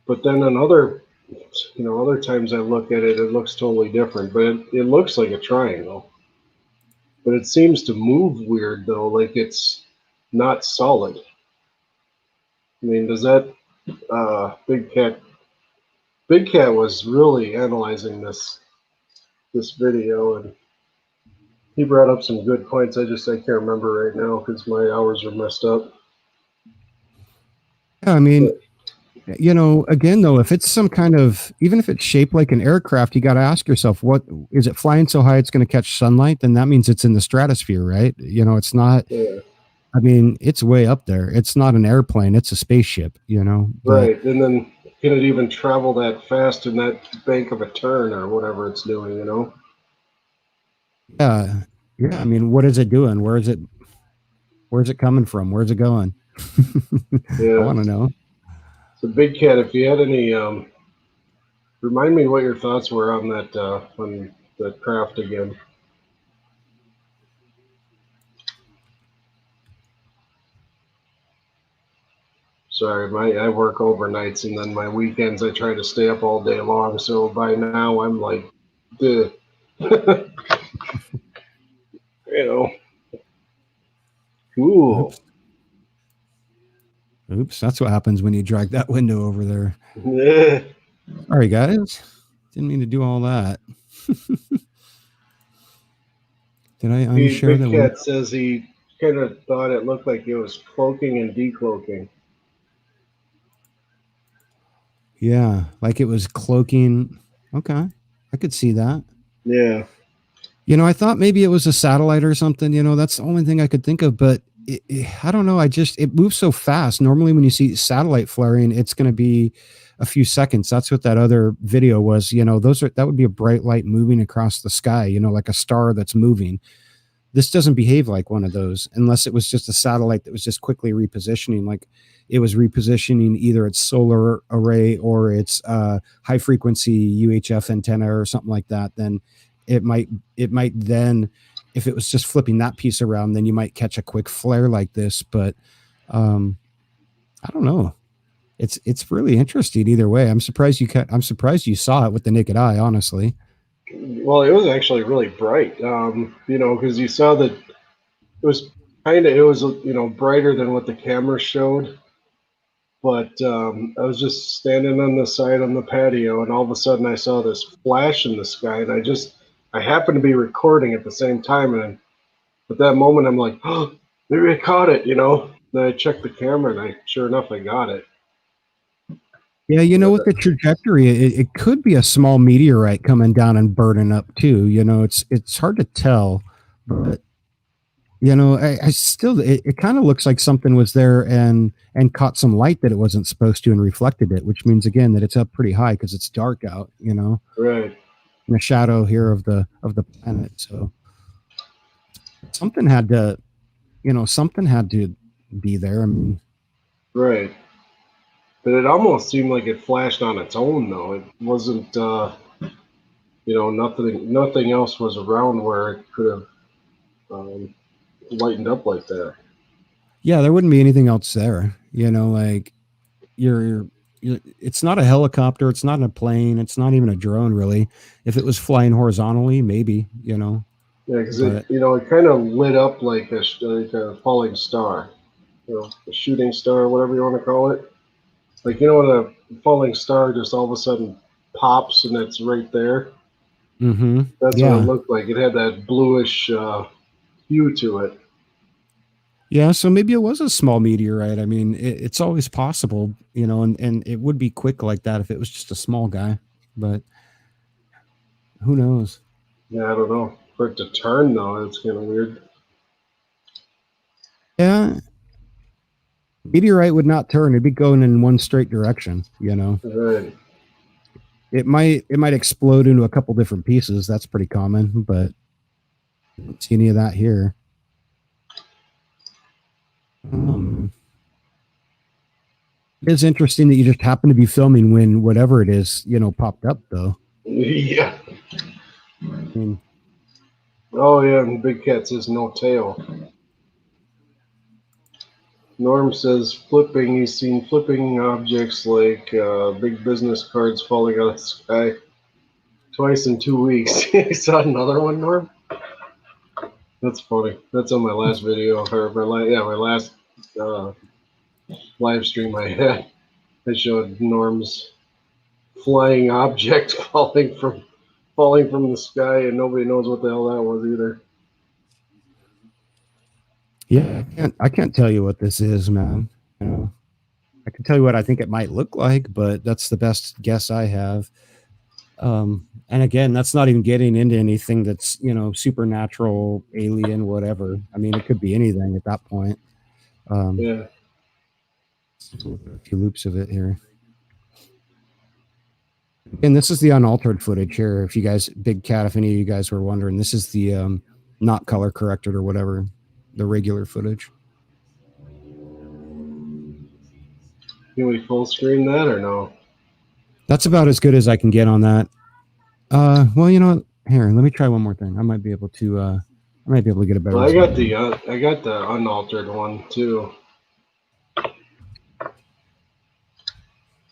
A: But then on other times I look at it, it looks totally different. But it looks like a triangle. But it seems to move weird though, like it's not solid. I mean, does that Big Cat was really analyzing this video, and he brought up some good points. I can't remember right now because my hours are messed up.
C: Yeah, I mean, again though, if it's some kind of, even if it's shaped like an aircraft, you got to ask yourself, what is it flying so high it's going to catch sunlight? Then that means it's in the stratosphere, right? It's not.
A: Yeah.
C: I mean, it's way up there. It's not an airplane; it's a spaceship.
A: Right, and then can it even travel that fast in that bank of a turn or whatever it's doing?
C: Yeah. I mean, what is it doing? Where's it coming from? Where's it going?
A: Yeah.
C: I want to know.
A: So, Big Cat, if you had any, remind me what your thoughts were on that craft again. Sorry, I work overnights and then my weekends I try to stay up all day long. So by now I'm like, duh. Cool.
C: Oops, that's what happens when you drag that window over there.
A: Yeah.
C: Sorry, guys. Didn't mean to do all that. Did I unshare the
A: Big Cat says he kind of thought it looked like it was cloaking and decloaking.
C: Yeah, like it was cloaking. Okay, I could see that.
A: Yeah.
C: I thought maybe it was a satellite or something. That's the only thing I could think of. But I don't know. It moves so fast. Normally, when you see satellite flaring, it's going to be a few seconds. That's what that other video was. That would be a bright light moving across the sky. Like a star that's moving. This doesn't behave like one of those unless it was just a satellite that was just quickly repositioning, like it was repositioning either its solar array or its high frequency UHF antenna or something like that. Then it might then, if it was just flipping that piece around, then you might catch a quick flare like this. But I don't know. It's really interesting either way. I'm surprised you saw it with the naked eye, honestly.
A: Well, it was actually really bright, because you saw that it was brighter than what the camera showed. But I was just standing on the side on the patio, and all of a sudden I saw this flash in the sky, and I happened to be recording at the same time, and at that moment I'm like, oh, maybe I caught it, Then I checked the camera, and sure enough, I got it.
C: Yeah, with the trajectory, it could be a small meteorite coming down and burning up too. It's hard to tell. But I still it kind of looks like something was there and caught some light that it wasn't supposed to and reflected it, which means again that it's up pretty high because it's dark out.
A: Right.
C: In the shadow here of the planet. So something had to be there. I mean,
A: Right. But it almost seemed like it flashed on its own, though. It wasn't, nothing else was around where it could have lightened up like that.
C: yeah, there wouldn't be anything else there. Like you're it's not a helicopter, it's not a plane, it's not even a drone, really. If it was flying horizontally, maybe.
A: Yeah, because
C: But
A: it kind of lit up like a falling star, a shooting star, whatever you want to call it. Like, when a falling star just all of a sudden pops and it's right there. That's what it
C: yeah,
A: looked like. It had that bluish hue to it.
C: yeah. So maybe it was a small meteorite. I mean, it's always possible, and it would be quick like that if it was just a small guy. But who knows?
A: Yeah, I don't know. For it to turn, though, it's kind of weird.
C: Yeah, meteorite would not turn; it'd be going in one straight direction.
A: Right.
C: It might explode into a couple different pieces. That's pretty common, but I don't see any of that here. It is interesting that you just happen to be filming when whatever it is, popped up, though.
A: Yeah.
C: I mean,
A: Oh, yeah, and Big Cat says no tail. Norm says he's seen flipping objects like big business cards falling out of the sky twice in 2 weeks. You saw another one, Norm? That's funny. That's on my last video, or my last uh, live stream I had. I showed Norm's flying object falling from the sky, and nobody knows what the hell that was either.
C: yeah, I can't tell you what this is, man. I can tell you what I think it might look like, but that's the best guess I have. And again, that's not even getting into anything that's supernatural, alien, whatever. I mean, it could be anything at that point.
A: Yeah.
C: A few loops of it here. And this is the unaltered footage here. If you guys, Big Cat, if any of you guys were wondering, this is the not color corrected or whatever, the regular footage.
A: Can we full screen that or no?
C: That's about as good as I can get on that. Well, here, let me try one more thing. I might be able to get a better.
A: Well, I got the unaltered one too.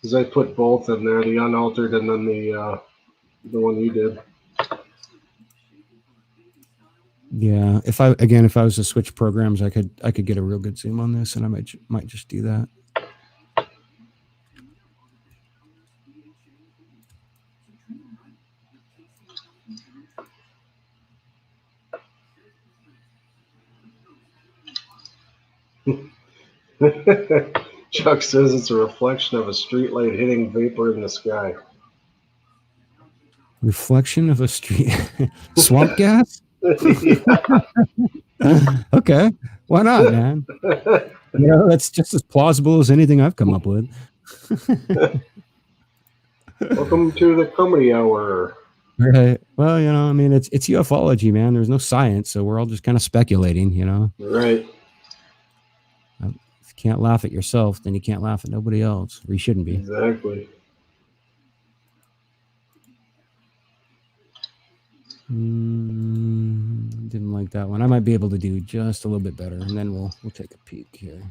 A: Because I put both in there, the unaltered and then the one you did.
C: Yeah, if I was to switch programs, I could get a real good zoom on this, and I might just do that.
A: Chuck says it's a reflection of a streetlight hitting vapor in the sky.
C: Reflection of a street swamp gas. Okay, why not, man? That's just as plausible as anything I've come up with.
A: Welcome to the comedy hour.
C: Right. Well, I mean, it's ufology, man. There's no science, so we're all just kind of speculating,
A: Right.
C: If you can't laugh at yourself, then you can't laugh at nobody else, or you shouldn't be.
A: Exactly.
C: Didn't like that one. I might be able to do just a little bit better, and then we'll take a peek here.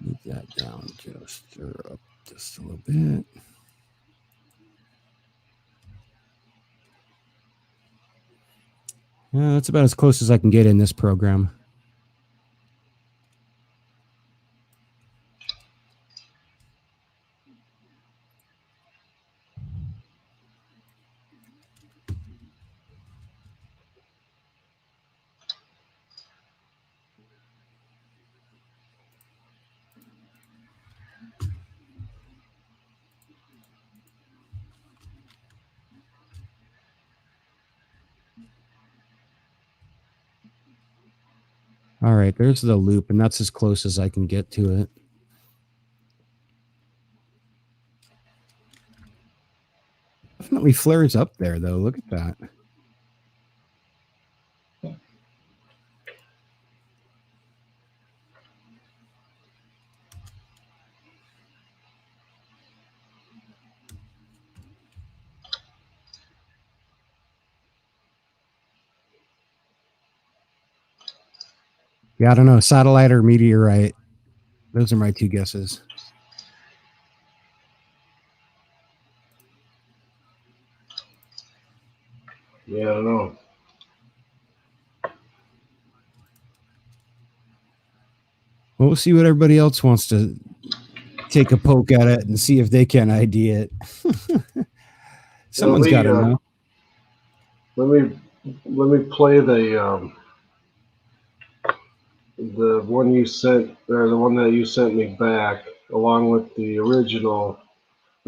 C: Move that down just or up just a little bit. Yeah, that's about as close as I can get in this program. All right, there's the loop, and that's as close as I can get to it. Definitely flares up there, though. Look at that. Yeah, I don't know. Satellite or meteorite. Those are my two guesses.
A: Yeah, I don't know.
C: Well, we'll see what everybody else wants to take a poke at it and see if they can ID it. Someone's got to know.
A: Let me play the one you sent, or the one that you sent me back, along with the original.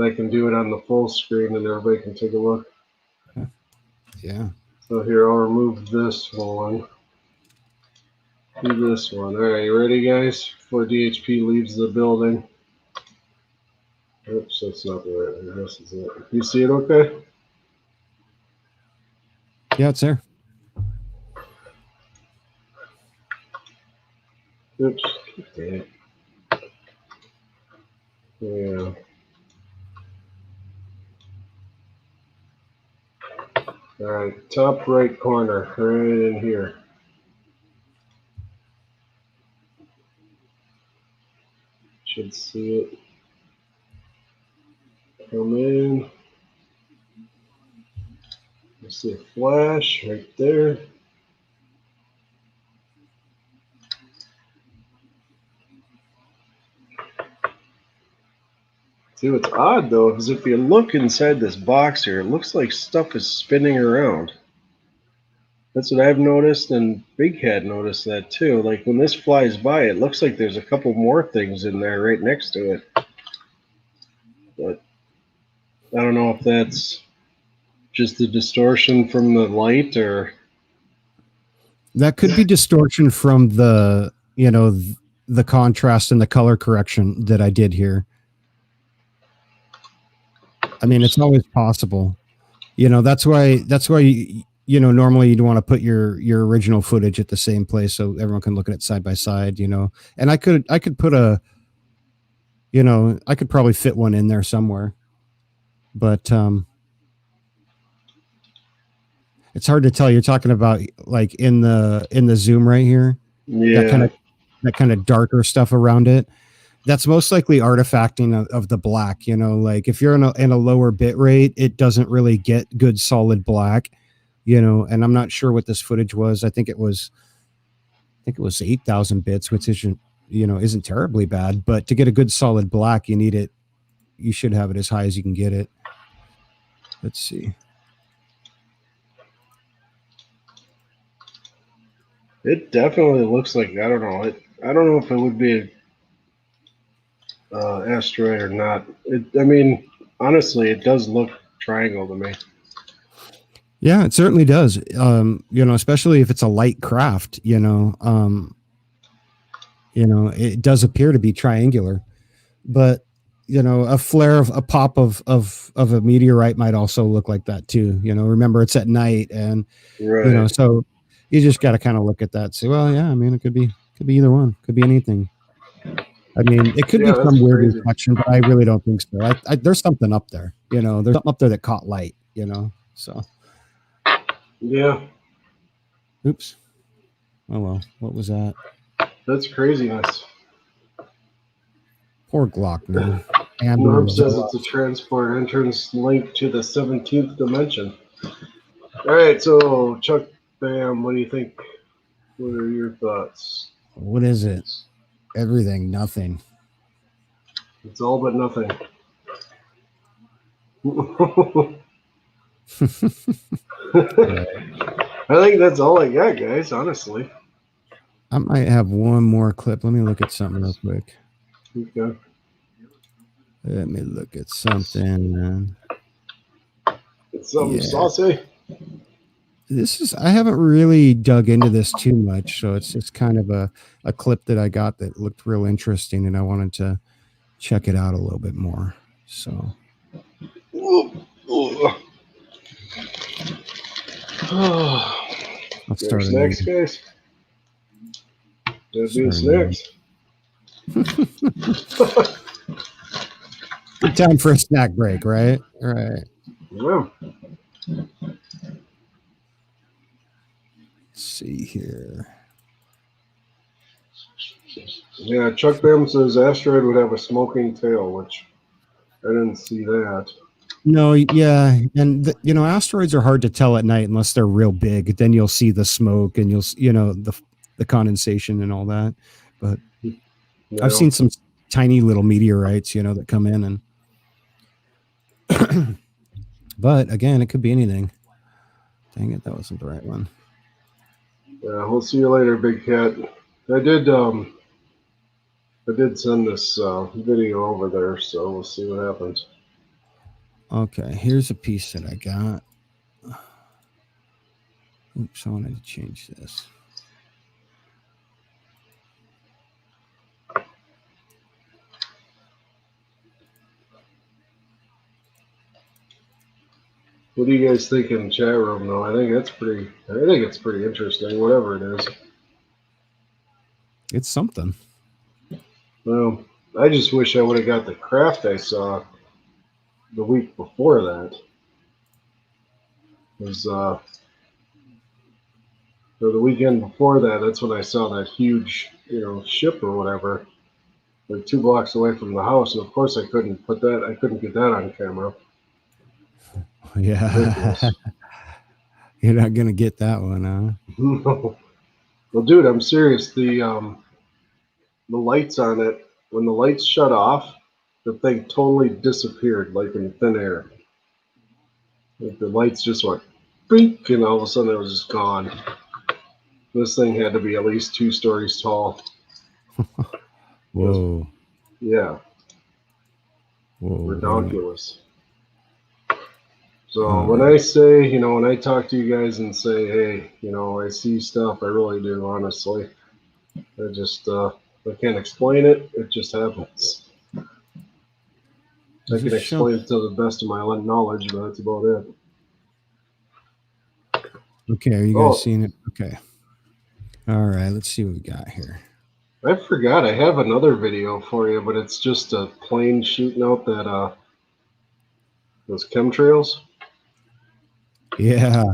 A: I can do it on the full screen, and everybody can take a look.
C: Yeah.
A: So here, I'll remove this one. Do this one. All right, you ready, guys? Before DHP leaves the building. Oops, that's not the right one. This is it. You see it okay?
C: Yeah, it's there.
A: Oops. Damn it. Yeah. All right, top right corner, right in here. Should see it. Come in. You see a flash right there. See, what's odd though is if you look inside this box here, it looks like stuff is spinning around. That's what I've noticed, and Big Cat noticed that too. Like when this flies by, it looks like there's a couple more things in there right next to it. But I don't know if that's just the distortion from the light, or
C: that could be distortion from the, the contrast and the color correction that I did here. I mean, it's always possible. That's why normally you'd want to put your original footage at the same place so everyone can look at it side by side, And I could put I could probably fit one in there somewhere. But it's hard to tell. You're talking about like in the zoom right here.
A: yeah,
C: That kind of darker stuff around it. That's most likely artifacting of the black. Like if you're in a lower bit rate, it doesn't really get good solid black. And I'm not sure what this footage was. I think it was 8,000 bits, which isn't terribly bad. But to get a good solid black, you should have it as high as you can get it. Let's see.
A: it definitely looks like, I don't know. I don't know if it would be a asteroid or not. I mean, honestly, it does look triangle to me.
C: Yeah, it certainly does. Especially if it's a light craft, it does appear to be triangular, but a flare of a pop of a meteorite might also look like that too. Remember it's at night, and
A: Right.
C: so you just got to kind of look at that and say, well, yeah, I mean, it could be either one, could be anything. I mean, it could be some weird reflection, but I really don't think so. There's something up there, there's something up there that caught light, so.
A: Yeah.
C: Oops. Oh, well, what was that?
A: That's craziness.
C: Poor Glockner.
A: Norm says it's a transport entrance link to the 17th dimension. All right, so Chuck Bam, what do you think? What are your thoughts?
C: What is it? Everything, nothing.
A: It's all but nothing. I think that's all I got, guys, honestly.
C: I might have one more clip. Let me look at something real quick.
A: Okay.
C: Let me look at something.
A: It's something saucy.
C: I haven't really dug into this too much, so it's just kind of a clip that I got that looked real interesting, and I wanted to check it out a little bit more. So let's
A: Your
C: start a
A: snacks,
C: new.
A: guys. Gotta do
C: Start a new.
A: snacks.
C: Good time for a snack break, right? All right.
A: Yeah.
C: Let's see here.
A: Yeah, Chuck Bam says asteroid would have a smoking tail, which I didn't see that.
C: No, yeah, and asteroids are hard to tell at night unless they're real big. Then you'll see the smoke and the condensation and all that. But I've seen some tiny little meteorites, that come in and. But again, it could be anything. Dang it, that wasn't the right one.
A: Yeah, we'll see you later, Big Cat. I did send this video over there, so we'll see what happens.
C: Okay, here's a piece that I got. Oops, I wanted to change this.
A: What do you guys think in the chat room, though? I think it's pretty interesting, whatever it is.
C: It's something.
A: Well, I just wish I would have got the craft I saw the week before that. It was or the weekend before that. That's when I saw that huge, ship or whatever, like 2 blocks away from the house. And of course, I couldn't get that on camera.
C: Yeah. You're not gonna get that one, huh?
A: No. Well, dude, I'm serious. The lights on it, when the lights shut off, the thing totally disappeared, like in thin air. Like the lights just went blink, and all of a sudden it was just gone. This thing had to be at least 2 stories tall.
C: Whoa.
A: Yeah.
C: Whoa.
A: Ridiculous. So when I say, when I talk to you guys and say, hey, I see stuff, I really do, honestly. I just, I can't explain it. It just happens. I can explain it to the best of my knowledge, but that's about it.
C: Okay, are you guys seeing it? Okay. All right, let's see what we got here.
A: I forgot. I have another video for you, but it's just a plane shooting out that those chemtrails.
C: Yeah.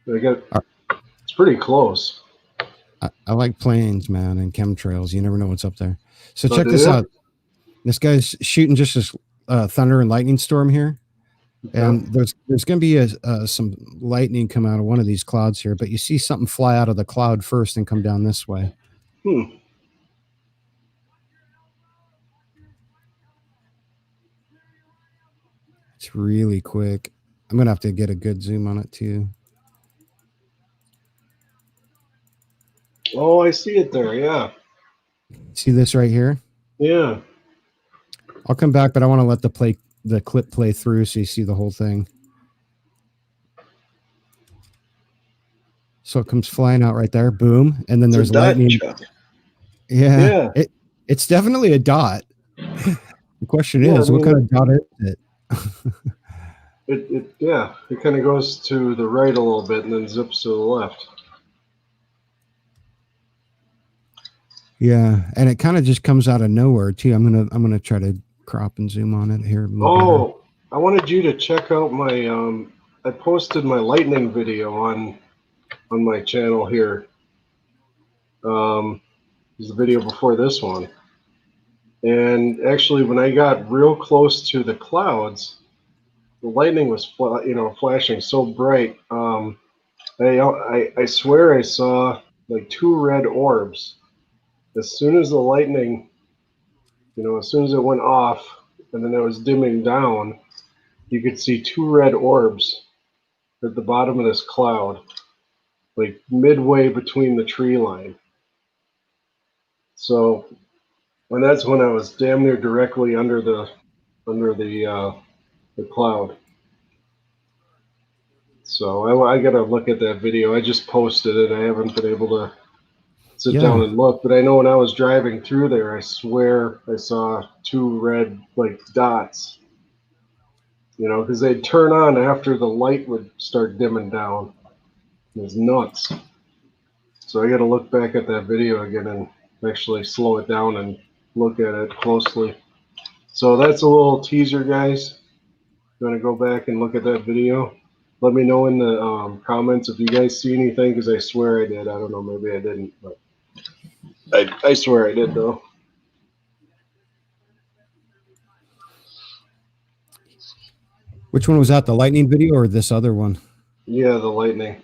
A: It's pretty close.
C: I like planes, man, and chemtrails. You never know what's up there. So check this out. This guy's shooting just this thunder and lightning storm here. And there's going to be some lightning come out of one of these clouds here, but you see something fly out of the cloud first and come down this way. It's really quick. I'm going to have to get a good zoom on it too.
A: Oh, I see it there. Yeah.
C: See this right here?
A: Yeah.
C: I'll come back, but I want to let the clip play through so you see the whole thing. So it comes flying out right there, boom, and then there's lightning. Yeah. It's definitely a dot. The question is, what kind of dot is it?
A: It kind of goes to the right a little bit and then zips to the left.
C: Yeah, and it kind of just comes out of nowhere too. I'm gonna try to crop and zoom on it here.
A: Oh, I wanted you to check out my I posted my lightning video on my channel here. There's a video before this one, and actually, when I got real close to the clouds, the lightning was flashing so bright. I swear I saw like 2 red orbs. As soon as the lightning, as soon as it went off and then it was dimming down, you could see 2 red orbs at the bottom of this cloud, like midway between the tree line. So, and that's when I was damn near directly under the cloud. So I got to look at that video. I just posted it. I haven't been able to sit
C: Yeah.
A: down and look, but I know when I was driving through there, I swear I saw 2 red like dots. You know, because they'd turn on after the light would start dimming down. It was nuts. So I got to look back at that video again and actually slow it down and look at it closely. So that's a little teaser, guys. You want to go back and look at that video? Let me know in the comments if you guys see anything, because I swear I did. I don't know, maybe I didn't, but I swear I did, though.
C: Which one was that? The lightning video or this other one?
A: Yeah, the lightning.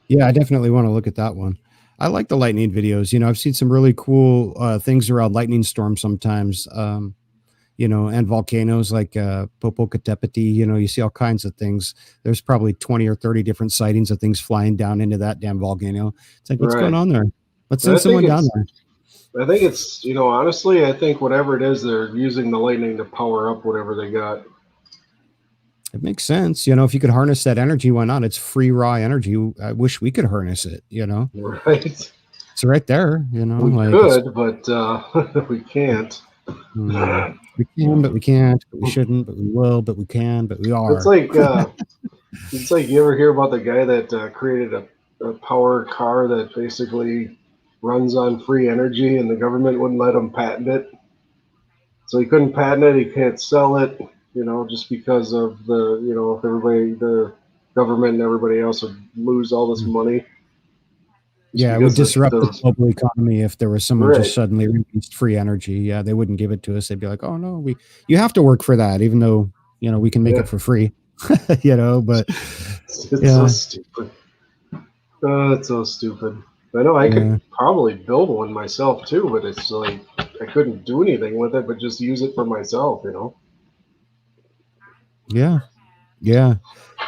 C: Yeah, I definitely want to look at that one. I like the lightning videos. You know, I've seen some really cool things around lightning storms sometimes. You know, and volcanoes like Popocatépetl. You know, you see all kinds of things. There's probably 20 or 30 different sightings of things flying down into that damn volcano. It's like, what's going on there? Let's send someone down there.
A: I think it's, you know, honestly, I think whatever it is, they're using the lightning to power up whatever they got.
C: It makes sense. You know, if you could harness that energy, why not? It's free, raw energy. I wish we could harness it, you know?
A: Right.
C: It's right there, you know?
A: We could, but we can't.
C: We can, but we can't, but we shouldn't, but we will, but we can, but we are.
A: It's like you ever hear about the guy that created a power car that basically runs on free energy, and the government wouldn't let him patent it. So he couldn't patent it. He can't sell it, you know, just because of the, you know, if everybody, the government and everybody else would lose all this money.
C: Yeah, it would disrupt the global economy if there was someone just suddenly released free energy. Yeah, they wouldn't give it to us. They'd be like, "Oh no, you have to work for that, even though you know we can make it for free." You know, but
A: it's so stupid. Oh, it's so stupid. I know I could probably build one myself too, but it's like I couldn't do anything with it, but just use it for myself, you know.
C: Yeah.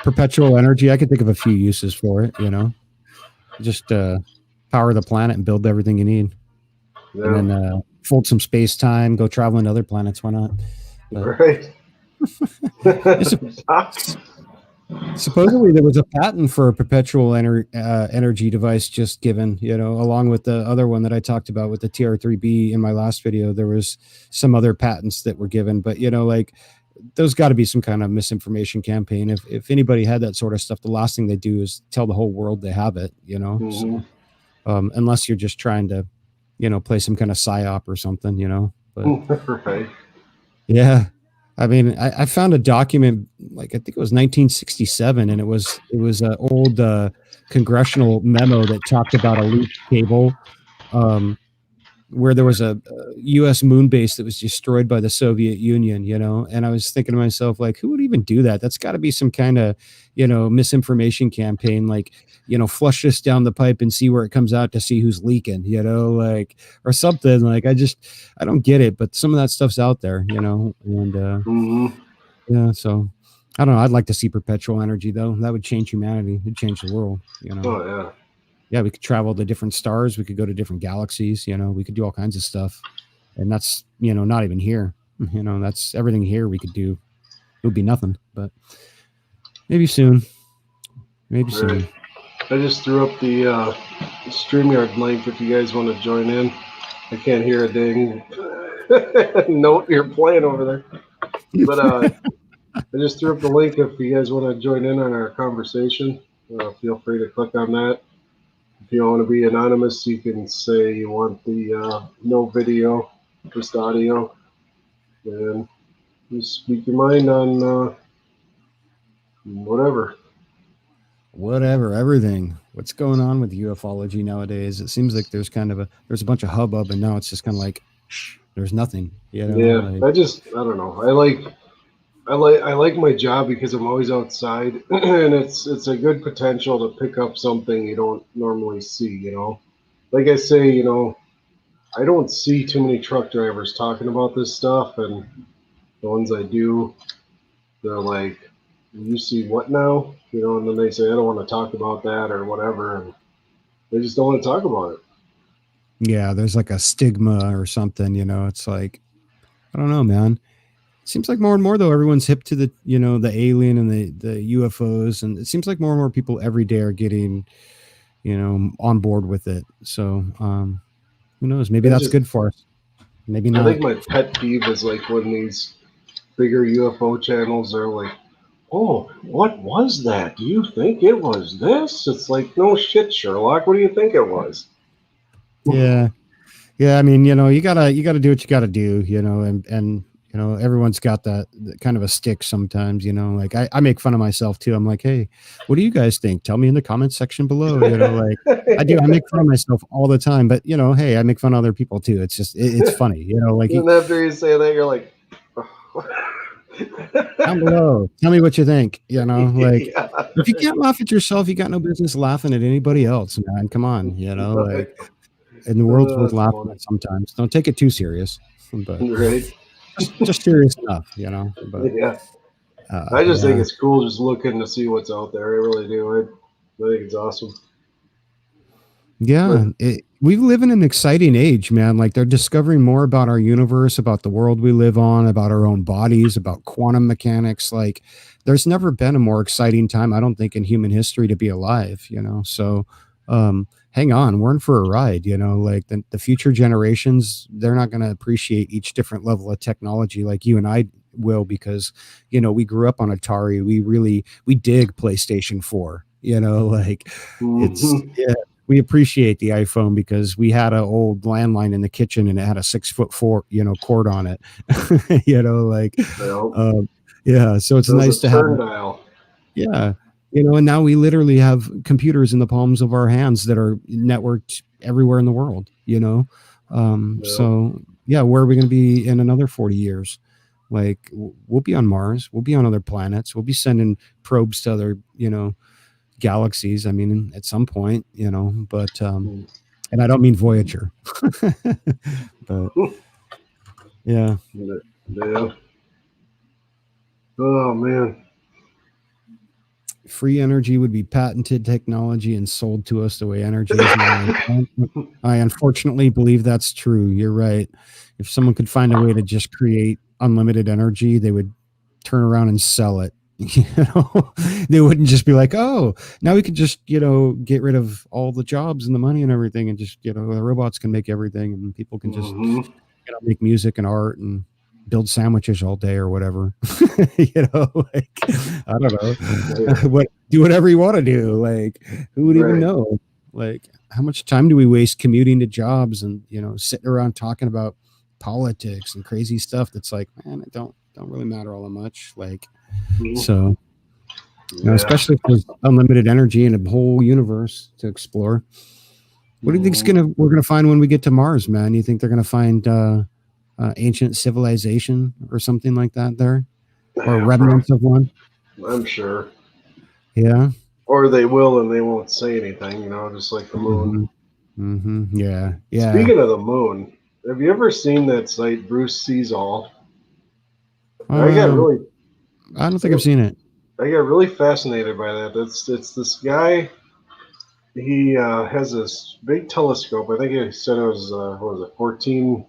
C: Perpetual energy. I could think of a few uses for it. You know, just power the planet and build everything you need, and then fold some space time, go travel into other planets. Why not?
A: Right.
C: Supposedly there was a patent for a perpetual energy device just given, you know, along with the other one that I talked about with the TR3B in my last video. There was some other patents that were given, but you know, like there's got to be some kind of misinformation campaign. If anybody had that sort of stuff, the last thing they do is tell the whole world they have it, you know.
A: Mm-hmm.
C: So, unless you're just trying to, you know, play some kind of psyop or something, you know. But
A: right.
C: Yeah. I mean, I found a document, like I think it was 1967, and it was an old congressional memo that talked about a leaked cable, where there was a U.S. moon base that was destroyed by the Soviet Union, you know. And I was thinking to myself, like, who would even do that? That's got to be some kind of, you know, misinformation campaign, like, you know, flush this down the pipe and see where it comes out to see who's leaking, you know, like, or something. Like, I don't get it, but some of that stuff's out there, you know. And yeah, so I don't know. I'd like to see perpetual energy, though. That would change humanity. It'd change the world, you know.
A: Oh yeah.
C: Yeah, we could travel to different stars. We could go to different galaxies. You know, we could do all kinds of stuff, and that's, you know, not even here. You know, that's everything here we could do. It would be nothing, but maybe soon. Maybe soon.
A: I just threw up the StreamYard link if you guys want to join in. I can't hear a dang note you're playing over there, but I just threw up the link if you guys want to join in on our conversation. Feel free to click on that. If you want to be anonymous, you can say you want the no video, just audio, and just speak your mind on whatever.
C: Everything. What's going on with ufology nowadays? It seems like there's a bunch of hubbub, and now it's just kind of like there's nothing. You know?
A: Yeah,
C: like,
A: I don't know. I like my job because I'm always outside, and it's a good potential to pick up something you don't normally see, you know. Like I say, you know, I don't see too many truck drivers talking about this stuff, and the ones I do, they're like, "You see what now?" You know, and then they say, "I don't want to talk about that" or whatever, and they just don't want to talk about it.
C: Yeah, there's like a stigma or something, you know. It's like, I don't know, man. Seems like more and more though, everyone's hip to the, the alien and the UFOs, and it seems like more and more people every day are getting, on board with it. So who knows? Maybe that's good for us. Maybe not.
A: I think my pet peeve is like when these bigger UFO channels are like, "Oh, what was that? Do you think it was this?" It's like, no shit, Sherlock. What do you think it was?
C: Yeah. I mean, you gotta do what you gotta do, and everyone's got that kind of a stick sometimes, like I make fun of myself too. I'm like, hey, what do you guys think? Tell me in the comments section below, like I make fun of myself all the time, but hey, I make fun of other people too. It's just, it's funny, like.
A: And after you say that, you're like,
C: down below, tell me what you think, like
A: yeah.
C: If you can't laugh at yourself, you got no business laughing at anybody else, man. Come on, like, and the world's worth laughing at sometimes. Don't take it too serious, but
A: right.
C: just serious enough, but
A: yeah. I just think it's cool just looking to see what's out there. I really do. I think it's awesome.
C: Yeah, we live in an exciting age, man. Like, they're discovering more about our universe, about the world we live on, about our own bodies, about quantum mechanics. Like, there's never been a more exciting time, I don't think, in human history to be alive, So hang on, we're in for a ride, like the future generations, they're not going to appreciate each different level of technology like you and I will, because, we grew up on Atari. We dig PlayStation 4, like it's, yeah. We appreciate the iPhone because we had an old landline in the kitchen and it had a 6'4", cord on it. Like, yeah. So it's nice to have.
A: Dial.
C: Yeah. And now we literally have computers in the palms of our hands that are networked everywhere in the world, So yeah, where are we going to be in another 40 years? Like, we'll be on Mars, we'll be on other planets, we'll be sending probes to other, galaxies, I mean, at some point, but and I don't mean Voyager. But yeah.
A: Oh man.
C: Free energy would be patented technology and sold to us the way energy is now. I unfortunately believe that's true. You're right. If someone could find a way to just create unlimited energy, they would turn around and sell it. They wouldn't just be like, oh, now we can just, get rid of all the jobs and the money and everything, and just, the robots can make everything, and people can just, make music and art and build sandwiches all day or whatever. Like, I don't know, do whatever you want to do. Like, who would even know? Like, how much time do we waste commuting to jobs and, sitting around talking about politics and crazy stuff that's like, man, it don't really matter all that much. Like, so, especially if there's unlimited energy and a whole universe to explore. What do you think we're gonna find when we get to Mars, man? You think they're gonna find ancient civilization or something like that there, or remnants of one?
A: I'm sure.
C: Yeah.
A: Or they will, and they won't say anything. Just like the moon.
C: Yeah. Yeah.
A: Speaking of the moon, have you ever seen that site, Bruce Sees All? I
C: don't think I've seen it.
A: I got really fascinated by that. It's this guy. He has this big telescope. I think he said it was 14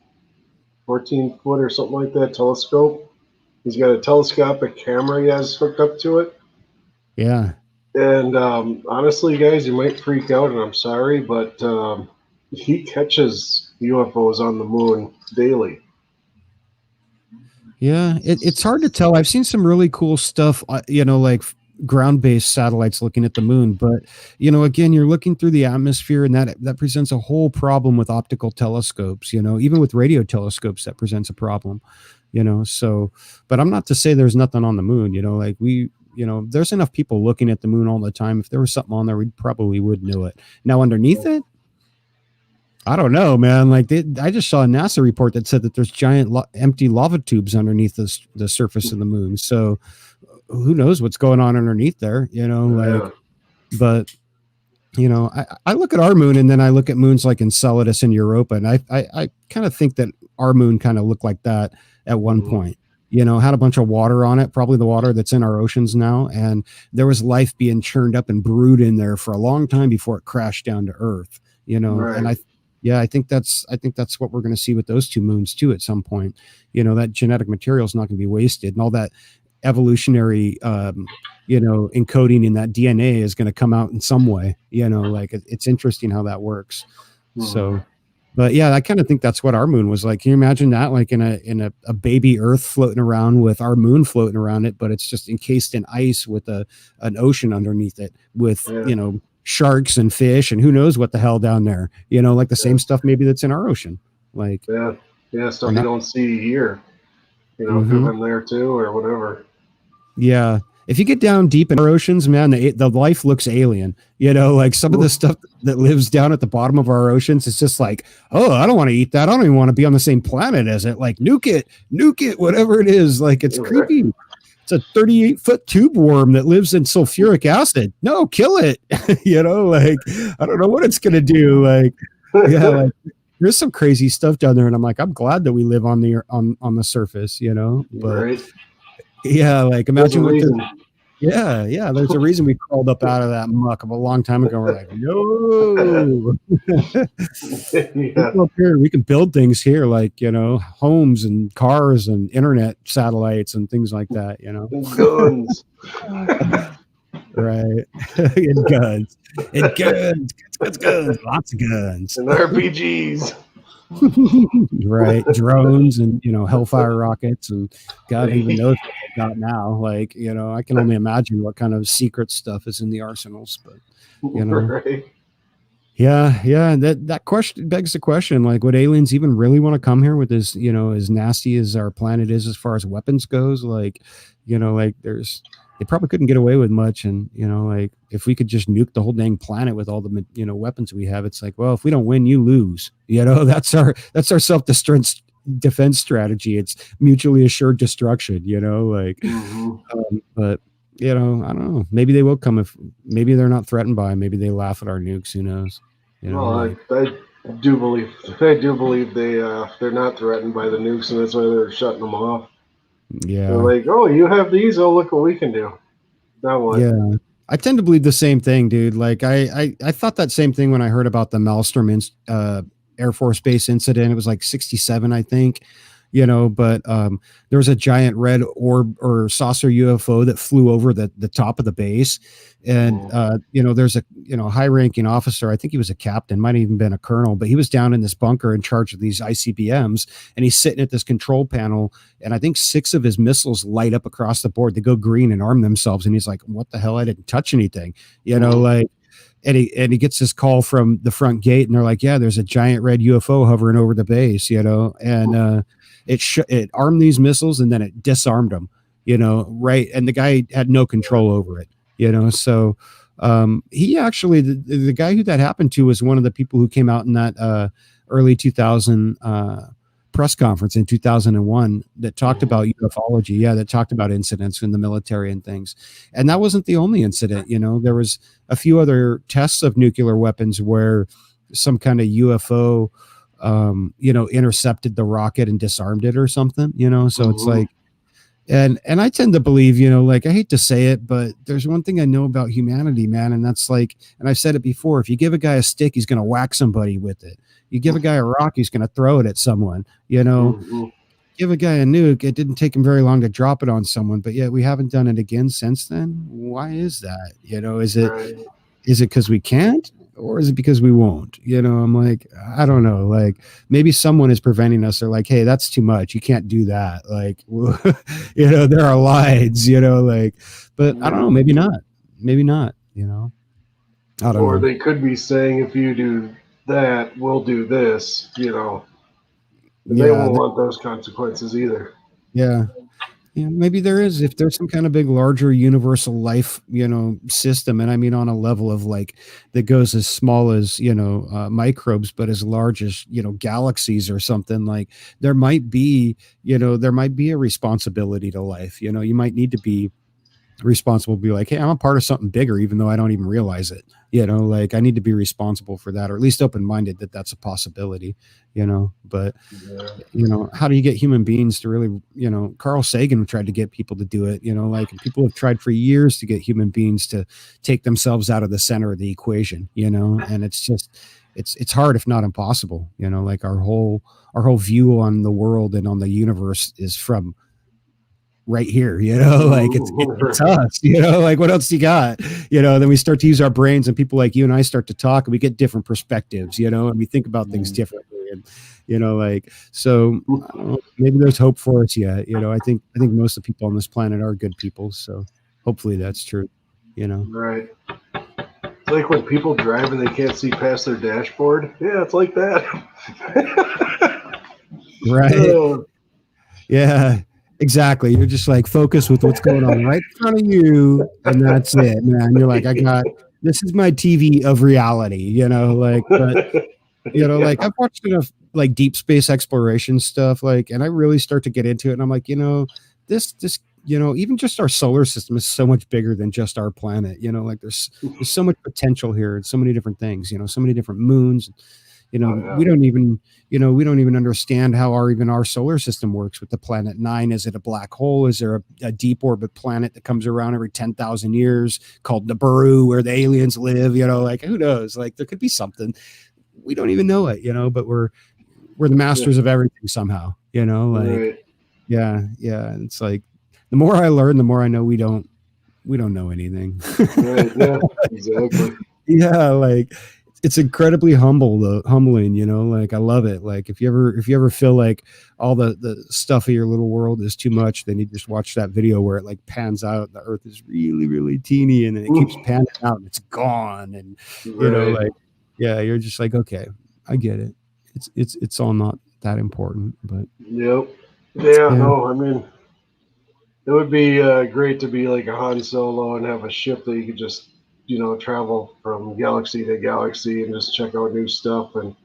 A: foot or something like that telescope. He's got a telescopic camera he has hooked up to it.
C: Yeah.
A: And honestly, guys, you might freak out, and I'm sorry, but he catches UFOs on the moon daily.
C: Yeah, it's hard to tell. I've seen some really cool stuff, like ground-based satellites looking at the moon. But, again, you're looking through the atmosphere, and that presents a whole problem with optical telescopes, even with radio telescopes, that presents a problem, So, but I'm not to say there's nothing on the moon, like there's enough people looking at the moon all the time. If there was something on there, we probably would know it. Now, underneath it, I don't know, man. Like, I just saw a NASA report that said that there's giant empty lava tubes underneath the surface of the moon. So who knows what's going on underneath there, but I look at our moon, and then I look at moons like Enceladus and Europa. And I kind of think that our moon kind of looked like that at one point, had a bunch of water on it, probably the water that's in our oceans now. And there was life being churned up and brewed in there for a long time before it crashed down to Earth, and Yeah, I think that's what we're going to see with those two moons too at some point. You know, that genetic material is not going to be wasted, and all that evolutionary, encoding in that DNA is going to come out in some way. You know, like it's interesting how that works. So, but yeah, I kind of think that's what our moon was like. Can you imagine that, like in a baby Earth floating around with our moon floating around it, but it's just encased in ice with an ocean underneath it with sharks and fish and who knows what the hell down there. You know, like the same stuff maybe that's in our ocean. Like
A: stuff you don't see here. You know, could have been there too, or whatever.
C: Yeah. If you get down deep in our oceans, man, the life looks alien. You know, like some of the stuff that lives down at the bottom of our oceans, it's just like, oh, I don't want to eat that. I don't even want to be on the same planet as it. Like, nuke it, whatever it is. Like, it's creepy. It's a 38-foot tube worm that lives in sulfuric acid. No, kill it. You know, like, I don't know what it's going to do. Like, yeah, like, there's some crazy stuff down there. And I'm like, I'm glad that we live on the surface, you know, but
A: right.
C: Yeah, like imagine what there's a reason we crawled up out of that muck of a long time ago. We're like, no. Up here, we can build things here, like, you know, homes and cars and internet satellites and things like that, you know.
A: Guns.
C: Right. And guns. And guns. Lots of guns.
A: And RPGs.
C: Right, drones and, you know, Hellfire rockets, and God even knows what they got now. Like, you know, I can only imagine what kind of secret stuff is in the arsenals, but you know,
A: right.
C: yeah. That question begs the question: like, would aliens even really want to come here with this? You know, as nasty as our planet is as far as weapons goes, like, you know, like they probably couldn't get away with much. And, you know, like if we could just nuke the whole dang planet with all the, you know, weapons we have, it's like, well, if we don't win, you lose. You know, that's our self-defense strategy. It's mutually assured destruction, you know, like, but, you know, I don't know. Maybe they will come maybe they're not threatened by, maybe they laugh at our nukes. Who knows? You know,
A: well, I do believe they're not threatened by the nukes, and that's why they're shutting them off.
C: Yeah.
A: They're like, oh, you have these. Oh, look what we can do. Now what?
C: Yeah. I tend to believe the same thing, dude. Like I thought that same thing when I heard about the Maelstrom Air Force Base incident. It was like 1967, I think, you know, but there was a giant red orb or saucer UFO that flew over the top of the base. And, you know, there's a, you know, high ranking officer. I think he was a captain, might have even been a colonel, but he was down in this bunker in charge of these ICBMs. And he's sitting at this control panel. And I think 6 of his missiles light up across the board. They go green and arm themselves. And he's like, what the hell? I didn't touch anything, you know, like, and he gets this call from the front gate, and they're like, yeah, there's a giant red UFO hovering over the base, you know, and it armed these missiles and then it disarmed them, you know, right. And the guy had no control over it, you know. So he actually, the guy who that happened to was one of the people who came out in that early 2000 press conference in 2001 that talked about ufology. Yeah, that talked about incidents in the military and things. And that wasn't the only incident. You know, there was a few other tests of nuclear weapons where some kind of UFO, you know, intercepted the rocket and disarmed it or something, you know. So it's like, and I tend to believe, you know, like, I hate to say it, but there's one thing I know about humanity, man. And that's like, and I've said it before, if you give a guy a stick, he's going to whack somebody with it. You give a guy a rock, he's going to throw it at someone, you know. Give a guy a nuke, it didn't take him very long to drop it on someone, but yet we haven't done it again since then. Why is that? You know, is it because we can't, or is it because we won't? You know, I'm like, I don't know. Like, maybe someone is preventing us. They're like, hey, that's too much. You can't do that. Like, you know, there are lines, you know, like, but I don't know. Maybe not, you know, I don't know.
A: Or they could be saying, if you do that, we'll do this, you know. They won't want those consequences either.
C: Yeah. Yeah, maybe there is, if there's some kind of big, larger universal life, you know, system. And I mean, on a level of like, that goes as small as, you know, microbes, but as large as, you know, galaxies or something, like there might be, you know, there might be a responsibility to life. You know, you might need to be responsible, be like, hey, I'm a part of something bigger, even though I don't even realize it, you know, like I need to be responsible for that, or at least open-minded that that's a possibility, you know. But you know, how do you get human beings to really, you know, Carl Sagan tried to get people to do it, you know, like people have tried for years to get human beings to take themselves out of the center of the equation, you know. And it's just, it's hard, if not impossible. You know, like our whole view on the world and on the universe is from right here, you know, like it's us, you know, like what else you got, you know? Then we start to use our brains, and people like you and I start to talk, and we get different perspectives, you know, and we think about things differently, and you know, like, so I don't know, maybe there's hope for us yet. You know, I think most of the people on this planet are good people, so hopefully that's true, you know.
A: Right. It's like when people drive and they can't see past their dashboard. Yeah, it's like that.
C: Right. Yeah, exactly. You're just like focused with what's going on right in front of you, and that's it, man. You're like, this is my TV of reality, you know, like, but you know, like I've watched enough like deep space exploration stuff, like, and I really start to get into it, and I'm like, you know, this, you know, even just our solar system is so much bigger than just our planet, you know, like there's so much potential here, and so many different things, you know, so many different moons. You know, we don't even understand how our solar system works with the planet Nine. Is it a black hole? Is there a deep orbit planet that comes around every 10,000 years called Nibiru, where the aliens live? You know, like who knows? Like there could be something. We don't even know it, you know, but we're the masters of everything somehow, you know, like, yeah. It's like, the more I learn, the more I know we don't know anything.
A: Right, yeah, exactly.
C: Yeah, like it's incredibly humbling, you know, like I love it. Like if you ever feel like all the stuff of your little world is too much, then you just watch that video where it like pans out and the earth is really, really teeny, and then it keeps panning out and it's gone. And you know, like, yeah, you're just like, okay, I get it. It's all not that important, but
A: yeah. No, I mean, it would be great to be like a Han Solo and have a ship that you could just, you know, travel from galaxy to galaxy and just check out new stuff, and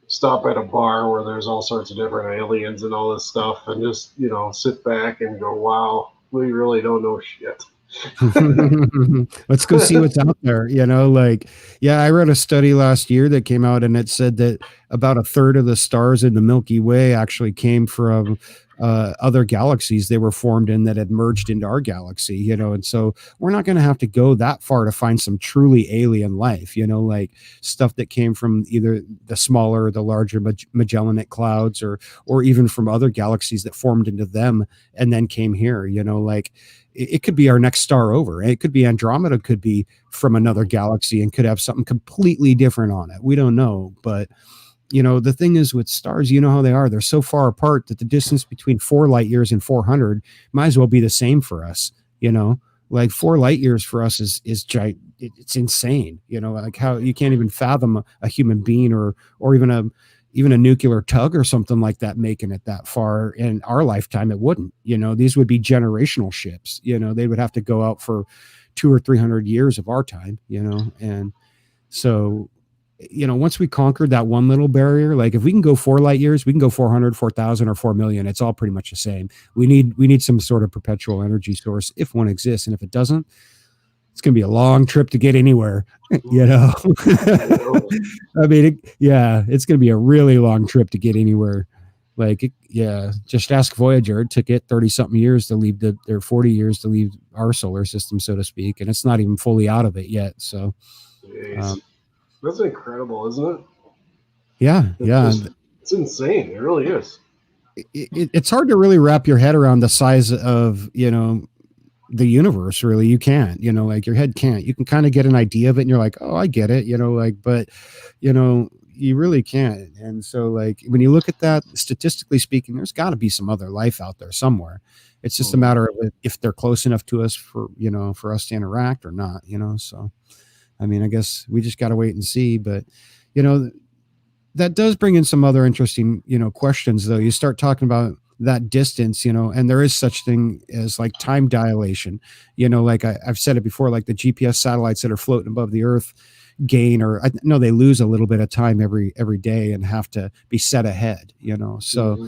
A: stop at a bar where there's all sorts of different aliens and all this stuff, and just, you know, sit back and go, wow, we really don't know shit.
C: Let's go see what's out there, you know, like, yeah, I read a study last year that came out, and it said that about a third of the stars in the Milky Way actually came from other galaxies they were formed in that had merged into our galaxy, you know. And so we're not going to have to go that far to find some truly alien life, you know, like stuff that came from either the smaller or the larger Magellanic clouds, or even from other galaxies that formed into them and then came here, you know, like it could be our next star over. It could be Andromeda, could be from another galaxy and could have something completely different on it. We don't know. But, you know, the thing is with stars, you know how they are. They're so far apart that the distance between 4 light years and 400 might as well be the same for us. You know, like 4 light years for us is it's insane. You know, like how you can't even fathom a human being or even a nuclear tug or something like that making it that far in our lifetime. It wouldn't, you know, these would be generational ships, you know, they would have to go out for 200 or 300 years of our time, you know. And so, you know, once we conquered that one little barrier, like if we can go 4 light years, we can go 400, 4,000 or 4 million. It's all pretty much the same. We need some sort of perpetual energy source if one exists. And if it doesn't, it's going to be a long trip to get anywhere, you know. I mean, it's going to be a really long trip to get anywhere. Like, just ask Voyager. It took it 30 something years to leave their 40 years to leave our solar system, so to speak. And it's not even fully out of it yet. So
A: that's incredible, isn't it?
C: Yeah.
A: It's insane. It really is.
C: It's hard to really wrap your head around the size of, you know, the universe. Really, you can't, you know, like your head can't. You can kind of get an idea of it and you're like, oh, I get it, you know, like, but you know, you really can't. And so like when you look at that, statistically speaking, there's got to be some other life out there somewhere. It's just a matter of if they're close enough to us for, you know, for us to interact or not, you know. So I mean, I guess we just got to wait and see. But you know, that does bring in some other interesting, you know, questions though. You start talking about that distance, you know, and there is such thing as like time dilation, you know, like I've said it before, like the GPS satellites that are floating above the earth gain, or I know they lose a little bit of time every day and have to be set ahead, you know. So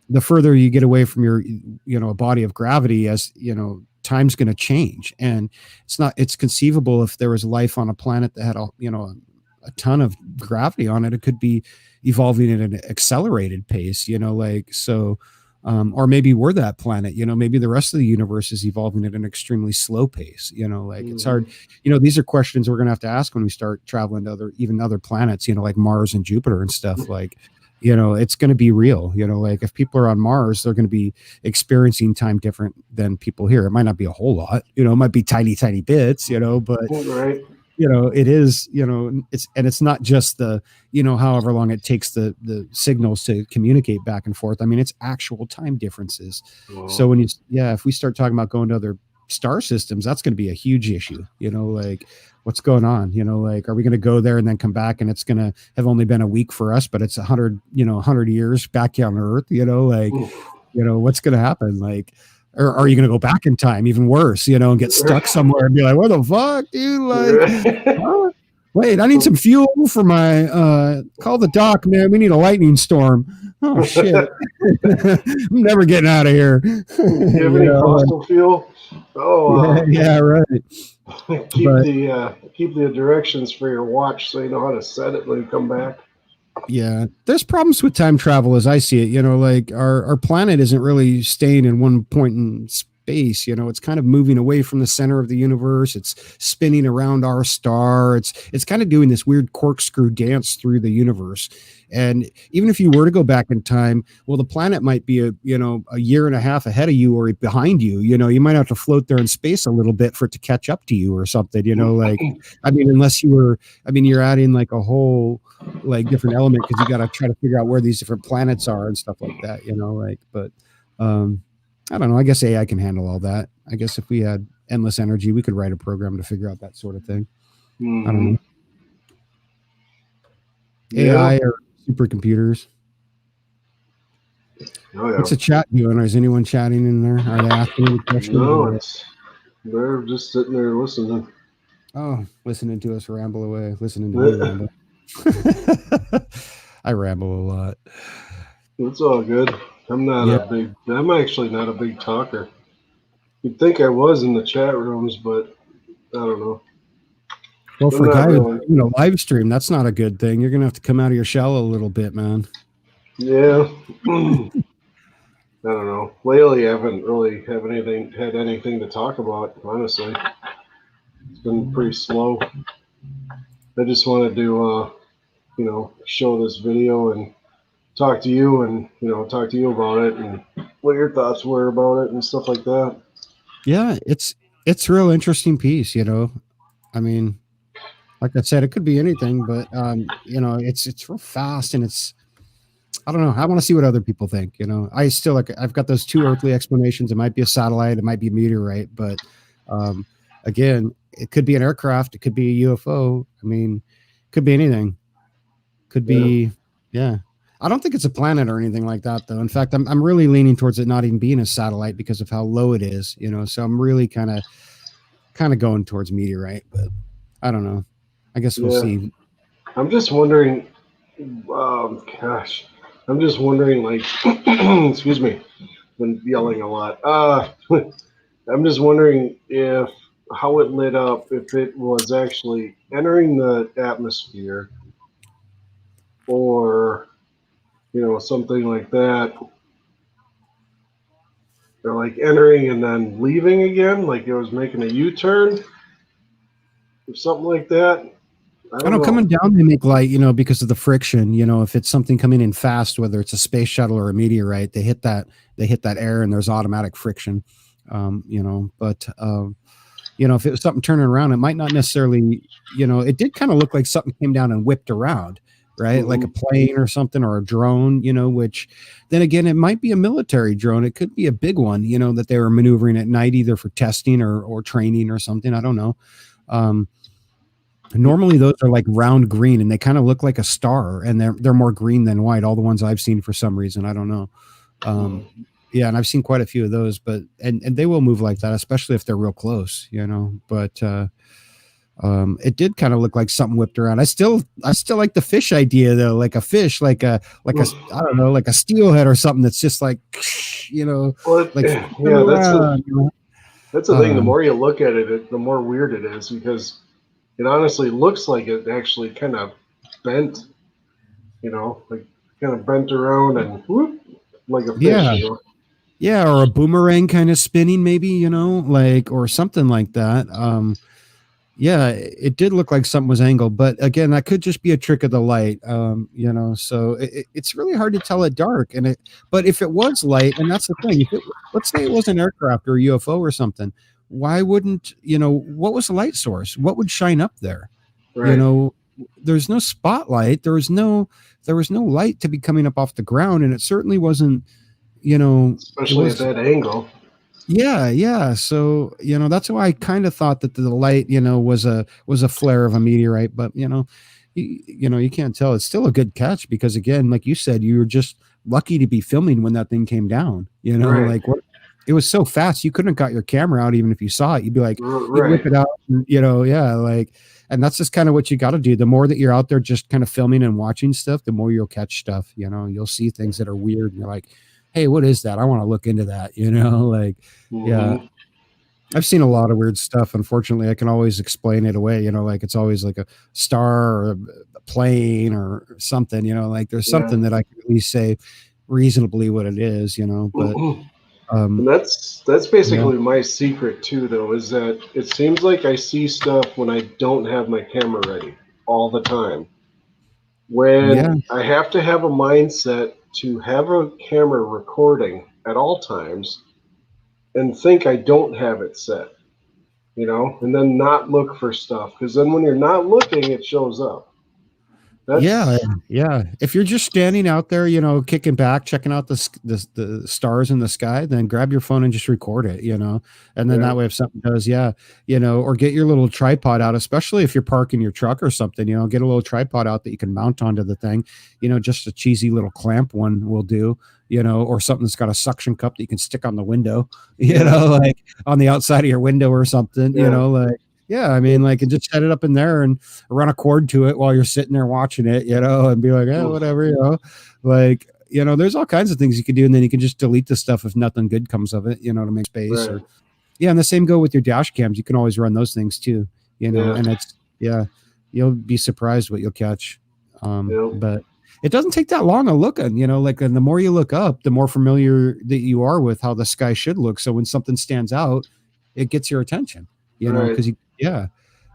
C: the further you get away from your, you know, a body of gravity, as you know, time's going to change. And it's conceivable if there was life on a planet that had a ton of gravity on it, it could be evolving at an accelerated pace, you know, like, so Or maybe we're that planet, maybe the rest of the universe is evolving at an extremely slow pace, like it's hard, these are questions we're going to have to ask when we start traveling to other planets, like Mars and Jupiter and stuff. Like, it's going to be real, like if people are on Mars, they're going to be experiencing time different than people here. It might not be a whole lot, it might be tiny bits, but
A: Right.
C: it is, it's not just the, however long it takes the signals to communicate back and forth. I mean, it's actual time differences.
A: Wow.
C: So if we start talking about going to other star systems, that's going to be a huge issue, like what's going on, like, are we going to go there and then come back and it's going to have only been a week for us, but it's 100 years back here on Earth, like, what's going to happen? Like, or are you going to go back in time, even worse, and get stuck somewhere and be like, what the fuck, dude? Like, huh? Wait, I need some fuel for my, call the doc, man. We need a lightning storm. Oh, shit. I'm never getting out of here.
A: Do you have any fossil fuel? Oh,
C: yeah, right.
A: keep the directions for your watch so you know how to set it when you come back.
C: Yeah, there's problems with time travel as I see it. Like our planet isn't really staying in one point in space. It's kind of moving away from the center of the universe. It's spinning around our star. It's kind of doing this weird corkscrew dance through the universe. And even if you were to go back in time, well, the planet might be a year and a half ahead of you or behind you. You might have to float there in space a little bit for it to catch up to you or something. Like, I mean, unless you're adding like a whole like different element because you got to try to figure out where these different planets are and stuff like that. But I don't know. I guess AI can handle all that. I guess if we had endless energy, we could write a program to figure out that sort of thing. I don't know.
A: Yeah.
C: AI or supercomputers.
A: Oh, yeah.
C: What's the chat doing? Is anyone chatting in there? Are they asking any questions?
A: No, they're just sitting there listening.
C: Oh, listening to us ramble away. Listening to me ramble. I ramble a lot.
A: It's all good. I'm actually not a big talker. You'd think I was in the chat rooms, but I don't know.
C: Well, for a guy who's live stream, that's not a good thing. You're gonna have to come out of your shell a little bit, man.
A: Yeah. I don't know. Lately, I haven't really had anything to talk about, honestly. It's been pretty slow. I just wanted to, show this video and talk to you and, talk to you about it and what your thoughts were about it and stuff like that.
C: Yeah, it's a real interesting piece, I mean, like I said, it could be anything, but it's real fast and I don't know. I want to see what other people think. I still I've got those two earthly explanations. It might be a satellite, it might be a meteorite, but again, it could be an aircraft, it could be a UFO. I mean, it could be anything. Could be, yeah. I don't think it's a planet or anything like that, though. In fact, I'm really leaning towards it not even being a satellite because of how low it is. So I'm really kind of going towards meteorite, but I don't know. I guess we'll see.
A: I'm just wondering. I'm just wondering, like, excuse me, been yelling a lot. I'm just wondering how it lit up, if it was actually entering the atmosphere or, something like that. Or like entering and then leaving again, like it was making a U-turn or something like that. I don't know.
C: Coming down, they make light, because of the friction. If it's something coming in fast, whether it's a space shuttle or a meteorite, they hit that air and there's automatic friction. But if it was something turning around, it might not necessarily, it did kind of look like something came down and whipped around, right?
A: Mm-hmm.
C: Like a plane or something or a drone, which then again, it might be a military drone. It could be a big one, that they were maneuvering at night, either for testing or training or something. I don't know. Normally those are like round green and they kind of look like a star, and they're more green than white. All the ones I've seen for some reason, I don't know. Yeah, and I've seen quite a few of those, but and they will move like that, especially if they're real close, But it did kind of look like something whipped around. I still like the fish idea though, like a fish, like a I don't know, like a steelhead or something that's just like,
A: Well,
C: like
A: that's the thing. The more you look at it, the more weird it is, because it honestly looks like it actually kind of bent, like kind of bent around and whoop, like a fish.
C: Yeah. Yeah, or a boomerang kind of spinning, maybe, like, or something like that. Yeah, it did look like something was angled, but again, that could just be a trick of the light. So it's really hard to tell at dark. But if it was light, and that's the thing, let's say it was an aircraft or a UFO or something, why wouldn't, what was the light source? What would shine up there? You
A: Right.
C: know, there's no spotlight. There was no light to be coming up off the ground, and it certainly wasn't, it
A: Especially at
C: was.
A: that angle.
C: Yeah, yeah. So, that's why I kind of thought that the light, was a flare of a meteorite, but you can't tell. It's still a good catch because again, like you said, you were just lucky to be filming when that thing came down.
A: Right.
C: Like what it was so fast you couldn't have got your camera out even if you saw it. You'd be like, you'd whip
A: Right.
C: it out, and, yeah, like, and that's just kind of what you got to do. The more that you're out there just kind of filming and watching stuff, the more you'll catch stuff. You'll see things that are weird, and you're like, hey, what is that? I want to look into that. Like, yeah.
A: Mhm.
C: I've seen a lot of weird stuff. Unfortunately, I can always explain it away. Like it's always like a star or a plane or something. Like there's
A: Yeah.
C: something that I can at least say reasonably what it is. But
A: And that's
C: yeah,
A: basically my secret too, though, is that it seems like I see stuff when I don't have my camera ready all the time.
C: yeah,
A: When I have to have a mindset to have a camera recording at all times and think I don't have it set, and then not look for stuff. Because then when you're not looking, it shows up.
C: yeah,
A: That's
C: yeah. If you're just standing out there, kicking back, checking out the stars in the sky, then grab your phone and just record it, and then
A: yeah,
C: that way, if something does, yeah, or get your little tripod out, especially if you're parking your truck or something, get a little tripod out that you can mount onto the thing, just a cheesy little clamp one will do, or something that's got a suction cup that you can stick on the window,
A: yeah,
C: like on the outside of your window or something,
A: yeah,
C: like. Yeah, I mean, like, and just set it up in there and run a cord to it while you're sitting there watching it, and be like, whatever, like, there's all kinds of things you can do. And then you can just delete the stuff if nothing good comes of it, to make space
A: right,
C: or, yeah. And the same go with your dash cams. You can always run those things too,
A: yeah,
C: and yeah, you'll be surprised what you'll catch.
A: yeah,
C: But it doesn't take that long a looking, like, and the more you look up, the more familiar that you are with how the sky should look. So when something stands out, it gets your attention,
A: right,
C: because yeah,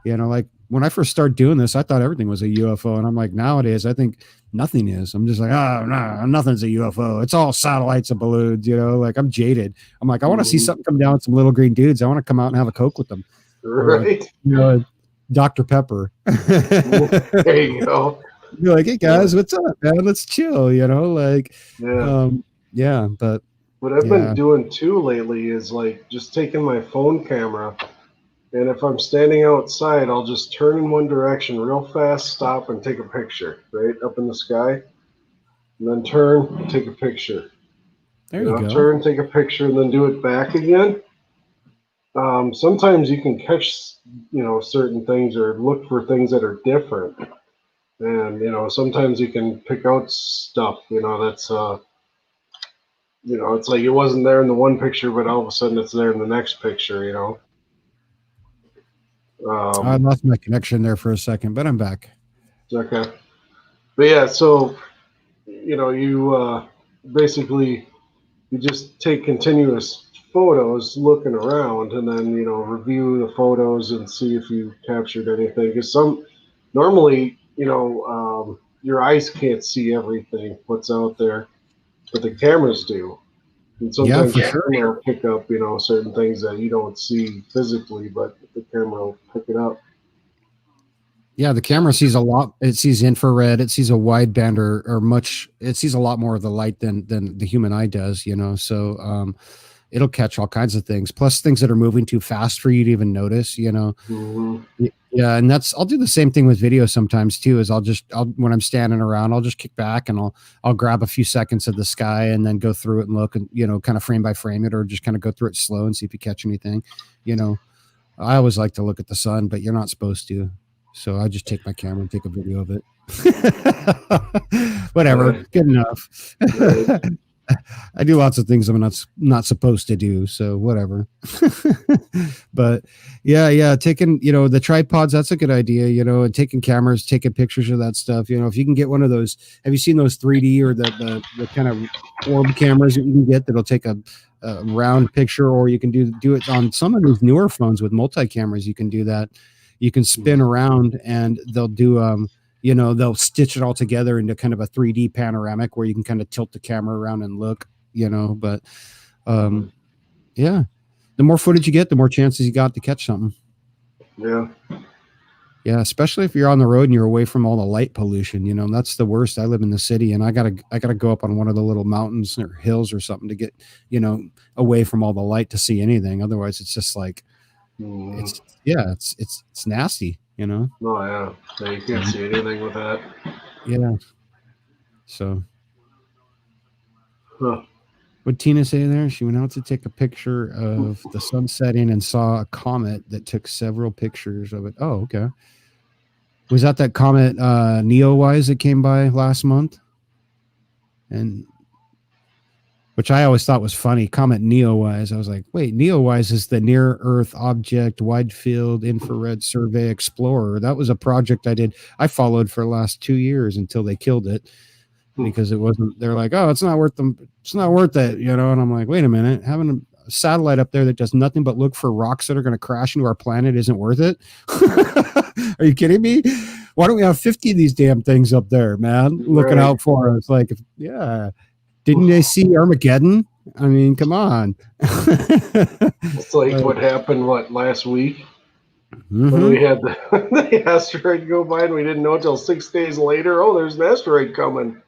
C: like when I first started doing this, I thought everything was a UFO, and I'm like, nowadays, I think nothing is. I'm just like, oh no, nothing's a UFO. It's all satellites and balloons. Like I'm jaded. I'm like, I want to see
A: mhm,
C: something come down with some little green dudes. I want to come out and have a Coke with them, or
A: right.
C: a Dr. Pepper.
A: There you go.
C: You're like, hey
A: Yeah,
C: guys, what's up, man? Let's chill. Like,
A: yeah.
C: yeah, but
A: What I've been
C: yeah,
A: doing too lately is like just taking my phone camera, and if I'm standing outside, I'll just turn in one direction real fast, stop, and take a picture, right up in the sky, and then turn, take a picture.
C: there you go.
A: Turn, take a picture, and then do it back again. Sometimes you can catch, certain things or look for things that are different, and sometimes you can pick out stuff, that's it's like it wasn't there in the one picture, but all of a sudden it's there in the next picture.
C: I
A: Um,
C: lost my connection there for a second, but I'm back.
A: okay, but yeah, so you basically you just take continuous photos looking around, and then review the photos and see if you captured anything. Because normally your eyes can't see everything what's out there, but the cameras do. And
C: Yeah,
A: sometimes
C: for
A: the
C: sure.
A: camera will pick up, certain things that you don't see physically, but the camera will pick it up.
C: Yeah, the camera sees a lot. It sees infrared. It sees a wideband or much. It sees a lot more of the light than the human eye does. So it'll catch all kinds of things. Plus things that are moving too fast for you to even notice.
A: Hmm.
C: Yeah, and I'll do the same thing with video sometimes too. Is I'll when I'm standing around, I'll just kick back and I'll grab a few seconds of the sky and then go through it and look and kind of frame by frame it or just kind of go through it slow and see if you catch anything. I always like to look at the sun, but you're not supposed to. So I just take my camera and take a video of it. Whatever,
A: Right,
C: good enough.
A: right.
C: I do lots of things I'm not supposed to do, so whatever. But yeah, taking the tripods, that's a good idea, and taking cameras, taking pictures of that stuff. If you can get one of those, have you seen those 3D or the kind of orb cameras that you can get that'll take a round picture, or you can do it on some of these newer phones with multi cameras. You can do that. You can spin around and they'll do they'll stitch it all together into kind of a 3D panoramic where you can kind of tilt the camera around and look, but yeah, the more footage you get, the more chances you got to catch something. Yeah, especially if you're on the road and you're away from all the light pollution. That's the worst. I live in the city and I gotta go up on one of the little mountains or hills or something to get away from all the light to see anything. Otherwise it's just like it's nasty.
A: Oh yeah, you can't see anything with that.
C: Yeah. So what'd Tina say there? She went out to take a picture of the sun setting and saw a comet that took several pictures of it. Oh, okay. Was that comet Neowise that came by last month? And which I always thought was funny. Comet Neowise. I was like, wait, Neowise is the Near Earth Object Wide Field Infrared Survey Explorer. That was a project I followed for the last 2 years until they killed it because it wasn't. They're like, oh, it's not worth it, And I'm like, wait a minute, having a satellite up there that does nothing but look for rocks that are going to crash into our planet isn't worth it. Are you kidding me? Why don't we have 50 of these damn things up there, man, looking out for us? Like, yeah. Didn't they see Armageddon? I mean, come on.
A: It's like what happened, last week? When we had the asteroid go by and we didn't know until 6 days later, oh, there's an asteroid coming.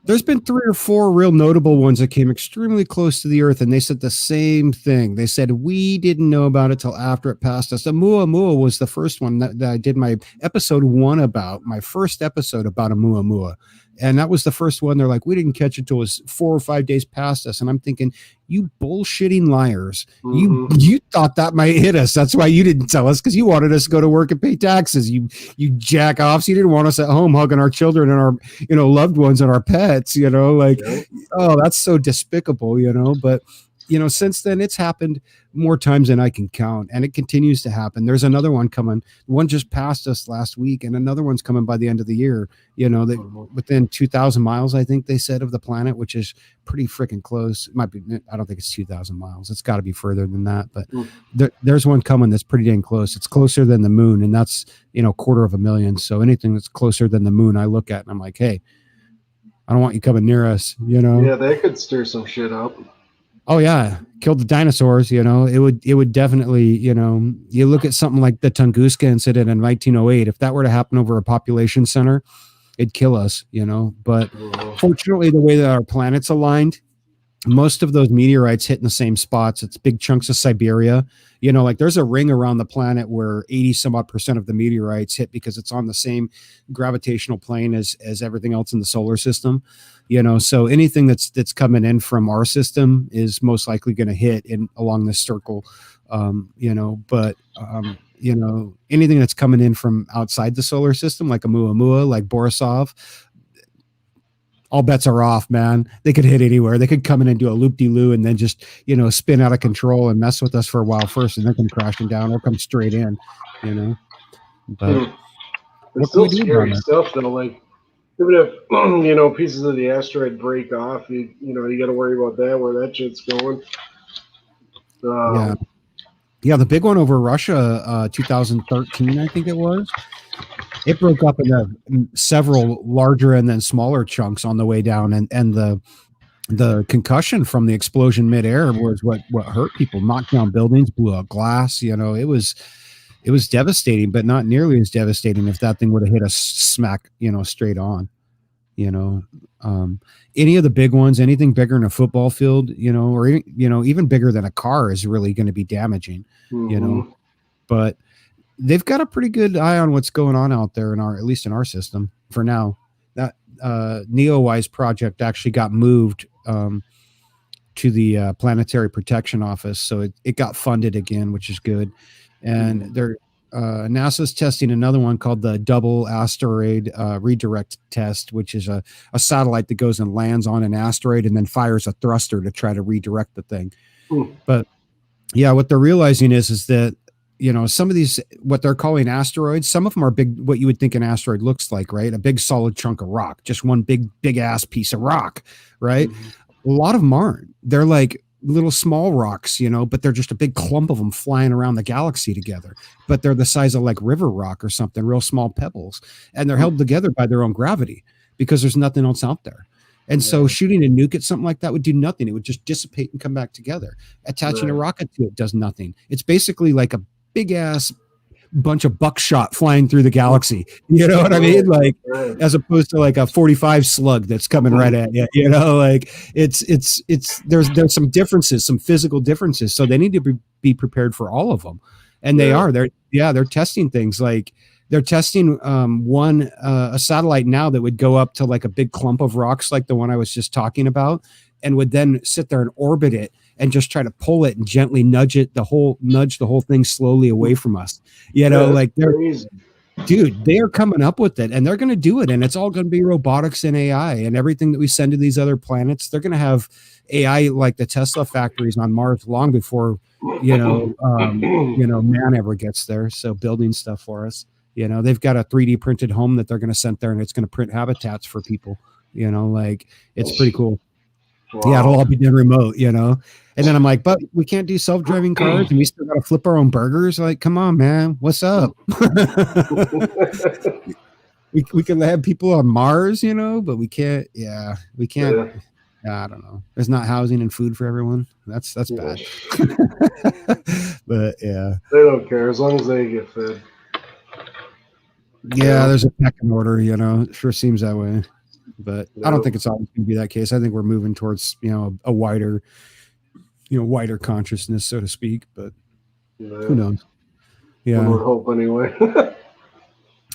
C: There's been 3 or 4 real notable ones that came extremely close to the Earth, and they said the same thing. They said, we didn't know about it till after it passed us. The Oumuamua was the first one that I did my episode 1 about, my first episode about Oumuamua. And that was the first one. They're like, we didn't catch it until it was 4 or 5 days past us. And I'm thinking, you bullshitting liars. You thought that might hit us. That's why you didn't tell us, because you wanted us to go to work and pay taxes. You jack offs. You didn't want us at home hugging our children and our loved ones and our pets. Oh, that's so despicable. But since then it's happened more times than I can count, and it continues to happen. There's another one coming. One just passed us last week, and another one's coming by the end of the year. Within 2,000 miles, I think they said, of the planet, which is pretty freaking close. It might be. I don't think it's 2,000 miles. It's got to be further than that. But there's one coming that's pretty dang close. It's closer than the moon, and that's 250,000. So anything that's closer than the moon, I look at and I'm like, hey, I don't want you coming near us.
A: Yeah, they could stir some shit up.
C: Oh yeah, killed the dinosaurs. It would definitely. You look at something like the Tunguska incident in 1908. If that were to happen over a population center, it'd kill us. But fortunately, the way that our planet's aligned, most of those meteorites hit in the same spots. It's big chunks of Siberia. Like there's a ring around the planet where 80 some odd % of the meteorites hit because it's on the same gravitational plane as everything else in the solar system. So anything that's coming in from our system is most likely going to hit along this circle. But anything that's coming in from outside the solar system, like Oumuamua, like Borisov, all bets are off, man. They could hit anywhere. They could come in and do a loop-de-loo and then just, spin out of control and mess with us for a while first, and then come crashing down or come straight in, But
A: it's still scary stuff though. Like, even if pieces of the asteroid break off, you got to worry about that, where that shit's going.
C: Yeah, the big one over Russia, 2013, I think it was. It broke up into several larger and then smaller chunks on the way down, and the concussion from the explosion midair was what hurt people. Knocked down buildings, blew out glass. It was devastating, but not nearly as devastating if that thing would have hit us smack, straight on. Any of the big ones, anything bigger than a football field, or even bigger than a car is really going to be damaging. But they've got a pretty good eye on what's going on out there at least in our system for now. That Neowise project actually got moved to the Planetary Protection Office, so it got funded again, which is good. And NASA's testing another one called the Double Asteroid Redirect Test, which is a satellite that goes and lands on an asteroid and then fires a thruster to try to redirect the thing. But yeah, what they're realizing is that, you know, some of these, what they're calling asteroids, some of them are big, what you would think an asteroid looks like, right? A big solid chunk of rock, just one big ass piece of rock, right? A lot of them aren't. They're like little small rocks, you know, but they're just a big clump of them flying around the galaxy together. But they're the size of like river rock or something, real small pebbles. And they're held together by their own gravity because there's nothing else out there. And so shooting a nuke at something like that would do nothing. It would just dissipate and come back together. Attaching a rocket to it does nothing. It's basically like a big ass bunch of buckshot flying through the galaxy. You know what I mean? Like, as opposed to like a 45 slug that's coming right at you. You know, like it's there's some differences, some physical differences. So they need to be prepared for all of them. And they are. They're testing things like. They're testing a satellite now that would go up to like a big clump of rocks, like the one I was just talking about, and would then sit there and orbit it and just try to pull it and gently nudge the whole thing slowly away from us. You know, like they are coming up with it and they're going to do it. And it's all going to be robotics and AI and everything that we send to these other planets. They're going to have AI like the Tesla factories on Mars long before, man ever gets there. So building stuff for us. You know, they've got a 3D printed home that they're going to send there and it's going to print habitats for people, you know, like it's pretty cool. Wow. Yeah, it'll all be done remote, you know. And then I'm like, but we can't do self-driving cars and we still got to flip our own burgers. Like, come on, man. What's up? we can have people on Mars, you know, but we can't. Yeah, we can't. Yeah, I don't know. There's not housing and food for everyone. That's bad. But yeah.
A: They don't care as long as they get fed.
C: Yeah, there's a pecking order, you know. It sure seems that way. But I don't think it's always going to be that case. I think we're moving towards, you know, a wider consciousness, so to speak. But who knows? Yeah,
A: we would hope anyway.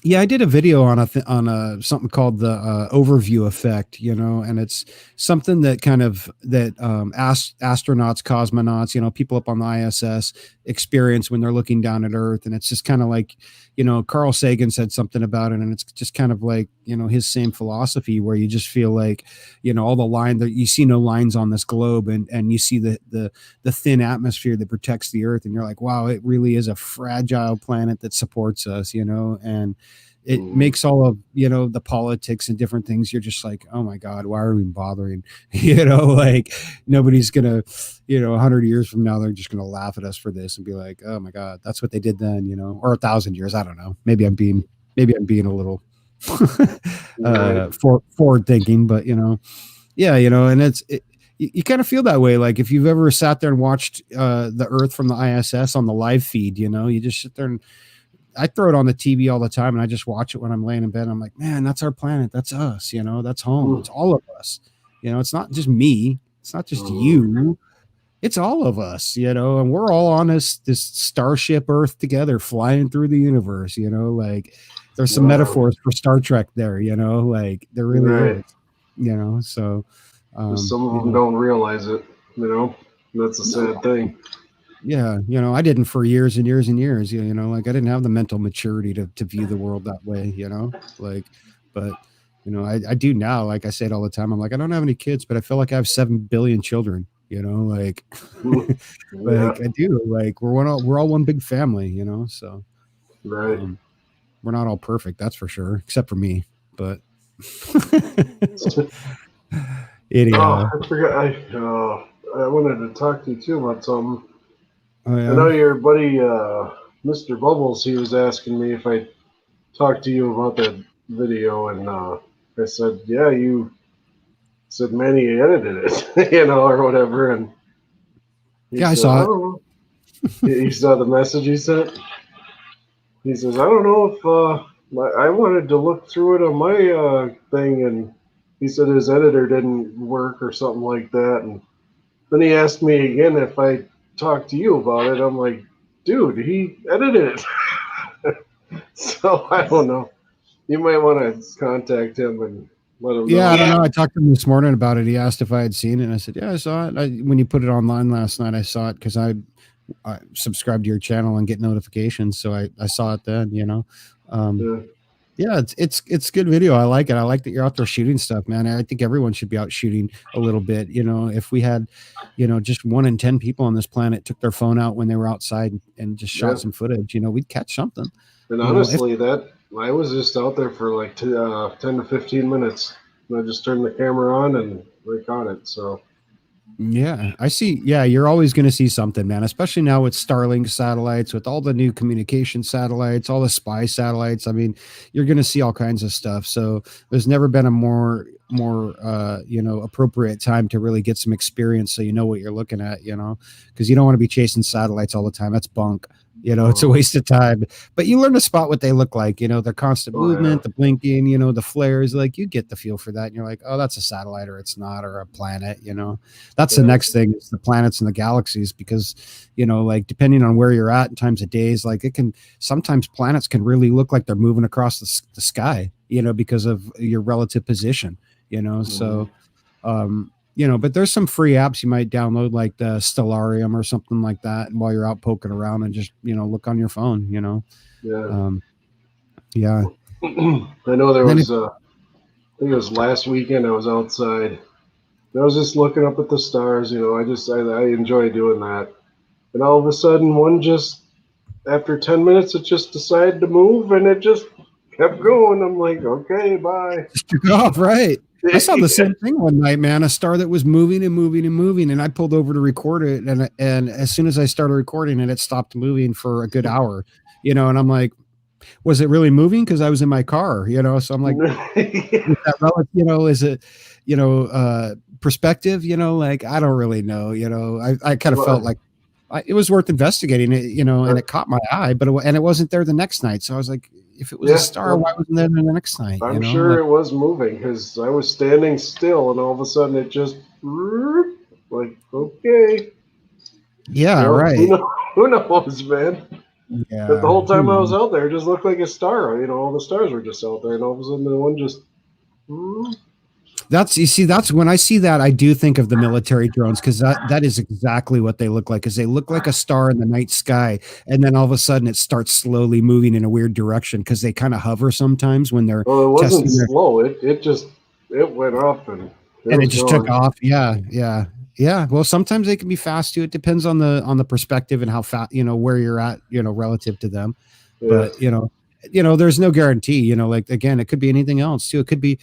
C: Yeah, I did a video on something called the overview effect, you know, and it's something that astronauts, cosmonauts, you know, people up on the ISS experience when they're looking down at Earth. And it's just kind of like, you know, Carl Sagan said something about it, and it's just kind of like, you know, his same philosophy where you just feel like, you know, all the line that you see no lines on this globe, and you see the thin atmosphere that protects the Earth, and you're like, wow, it really is a fragile planet that supports us, you know, and it makes all of, you know, the politics and different things. You're just like, oh my God, why are we bothering? You know, like nobody's gonna, you know, 100 years from now, they're just gonna laugh at us for this and be like, oh my God, that's what they did then, you know, or 1,000 years. I don't know. Maybe I'm being a little forward thinking, but you know, yeah, you know, and you kind of feel that way. Like if you've ever sat there and watched the Earth from the ISS on the live feed, you know, you just sit there and I throw it on the TV all the time and I just watch it when I'm laying in bed. I'm like, man, that's our planet. That's us, you know, that's home. It's all of us, you know, it's not just me. It's not just you. It's all of us, you know, and we're all on this starship Earth together, flying through the universe, you know, like there's some metaphors for Star Trek there, you know, like there really is, you know, so.
A: Some of them don't realize it, you know, that's a sad thing.
C: Yeah, you know, I didn't for years and years and years, you know, like I didn't have the mental maturity to view the world that way, you know, like, but, you know, I do now. Like I say it all the time. I'm like, I don't have any kids, but I feel like I have 7 billion children, you know, like, like I do, like we're all one big family, you know, so
A: right.
C: We're not all perfect, that's for sure, except for me, but anyhow.
A: I forgot. I wanted to talk to you too about something.
C: Oh, yeah?
A: I know your buddy, Mr. Bubbles, he was asking me if I talked to you about that video, and I said, yeah, you said Manny edited it, you know, or whatever, and
C: yeah, I saw it.
A: You saw the message he sent? He says, I don't know if I wanted to look through it on my thing, and he said his editor didn't work or something like that, and then he asked me again if I talk to you about it. I'm like, dude, he edited it. So I don't know. You might want to contact him and let him know.
C: Yeah, I don't know. I talked to him this morning about it. He asked if I had seen it, and I said, yeah, I saw it. When you put it online last night, I saw it because I subscribe to your channel and get notifications. So I saw it then, you know. Yeah, it's good video. I like it. I like that you're out there shooting stuff, man. I think everyone should be out shooting a little bit. You know, if we had, you know, just 1 in 10 people on this planet took their phone out when they were outside and just shot some footage, you know, we'd catch something.
A: And honestly, that I was just out there for like 10 to 15 minutes. And I just turned the camera on and we caught it. So
C: yeah, I see. Yeah, you're always going to see something, man, especially now with Starlink satellites, with all the new communication satellites, all the spy satellites. I mean, you're going to see all kinds of stuff. So there's never been a more you know, appropriate time to really get some experience, so you know what you're looking at, you know, because you don't want to be chasing satellites all the time. That's bunk. You know, it's a waste of time, but you learn to spot what they look like, you know, their constant movement, the blinking, you know, the flares, like you get the feel for that. And you're like, oh, that's a satellite or it's not, or a planet, you know. That's the next thing, is the planets and the galaxies, because, you know, like depending on where you're at in times of days, like it can, sometimes planets can really look like they're moving across the sky, you know, because of your relative position, you know. So, you know, but there's some free apps you might download, like the Stellarium or something like that, and while you're out poking around and just, you know, look on your phone, you know. Yeah.
A: I know there was I think it was last weekend I was outside. I was just looking up at the stars, you know. I enjoy doing that. And all of a sudden, one just, after 10 minutes, it just decided to move, and it just kept going. I'm like, okay, bye.
C: Just took off, right? I saw the same thing one night, man. A star that was moving and moving and moving, and I pulled over to record it, and as soon as I started recording it, it stopped moving for a good hour, you know. And I'm like, was it really moving? Because I was in my car, you know. So I'm like, is that relative, you know, is it, you know, perspective, you know, like I don't really know, you know. I kind of felt like it was worth investigating it, you know, and it caught my eye, but it wasn't there the next night. So I was like, if it was a star, why wasn't there the next night?
A: I'm
C: you know?
A: sure
C: Like,
A: it was moving, because I was standing still, and all of a sudden it just, like, okay.
C: Yeah,
A: you know,
C: right.
A: Who knows, man?
C: Yeah.
A: But the whole time I was out there, it just looked like a star. You know, all the stars were just out there, and all of a sudden the one just.
C: That's when I see that, I do think of the military drones, because that is exactly what they look like. Is they look like a star in the night sky, and then all of a sudden it starts slowly moving in a weird direction, because they kind of hover sometimes when they're.
A: Well, it wasn't slow. It went up and
C: it just took off. Yeah. Well, sometimes they can be fast too. It depends on the perspective and how fast, you know, where you're at, you know, relative to them. But you know, there's no guarantee, you know, like, again, it could be anything else too. It could be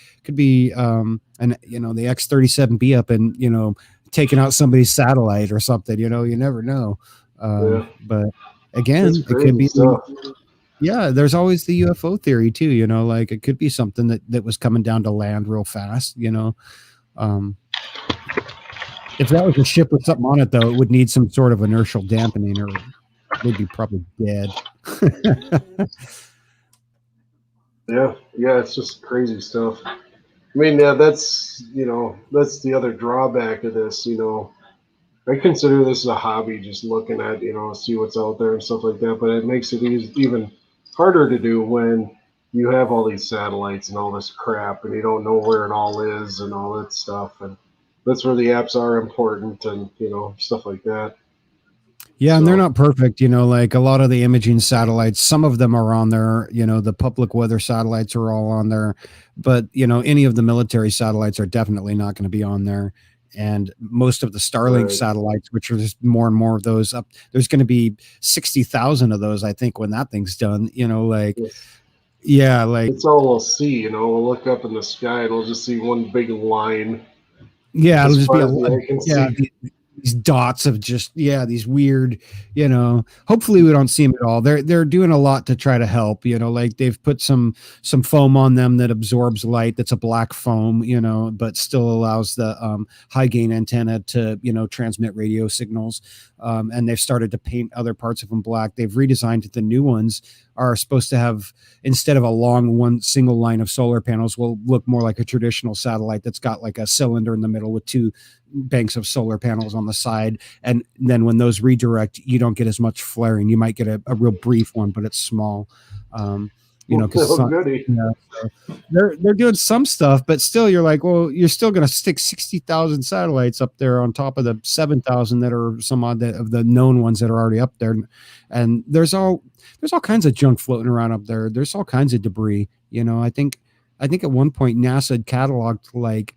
C: and you know, the X-37B up and, you know, taking out somebody's satellite or something, you know, you never know. But again, it could be stuff. Yeah, there's always the UFO theory too, you know, like it could be something that was coming down to land real fast, you know. If that was a ship with something on it, though, it would need some sort of inertial dampening, or they'd be probably dead.
A: Yeah, it's just crazy stuff. I mean, that's, you know, that's the other drawback of this, you know. I consider this a hobby, just looking at, you know, see what's out there and stuff like that, but it makes it even harder to do when you have all these satellites and all this crap, and you don't know where it all is and all that stuff, and that's where the apps are important, and, you know, stuff like that.
C: Yeah, and they're not perfect, you know, like a lot of the imaging satellites, some of them are on there, you know, the public weather satellites are all on there, but, you know, any of the military satellites are definitely not going to be on there. And most of the Starlink satellites, which are just more and more of those up, there's going to be 60,000 of those, I think, when that thing's done, you know, like, yeah, like
A: it's all we'll see, you know. We'll look up in the sky and we'll just see one big line.
C: Yeah, it'll just be these dots of just, these weird, you know, hopefully we don't see them at all. They're doing a lot to try to help, you know, like they've put some foam on them that absorbs light. That's a black foam, you know, but still allows the high gain antenna to, you know, transmit radio signals. And they've started to paint other parts of them black. They've redesigned the new ones are supposed to have, instead of a long one single line of solar panels, will look more like a traditional satellite that's got like a cylinder in the middle with two banks of solar panels on the side. And then when those redirect, you don't get as much flaring. You might get a real brief one, but it's small. you know, because
A: Oh, goody.
C: so they're doing some stuff, but still, you're like, well, you're still going to stick 60,000 satellites up there on top of the 7,000 that are some odd of the known ones that are already up there, and there's all kinds of junk floating around up there. There's all kinds of debris. You know, I think at one point NASA had cataloged like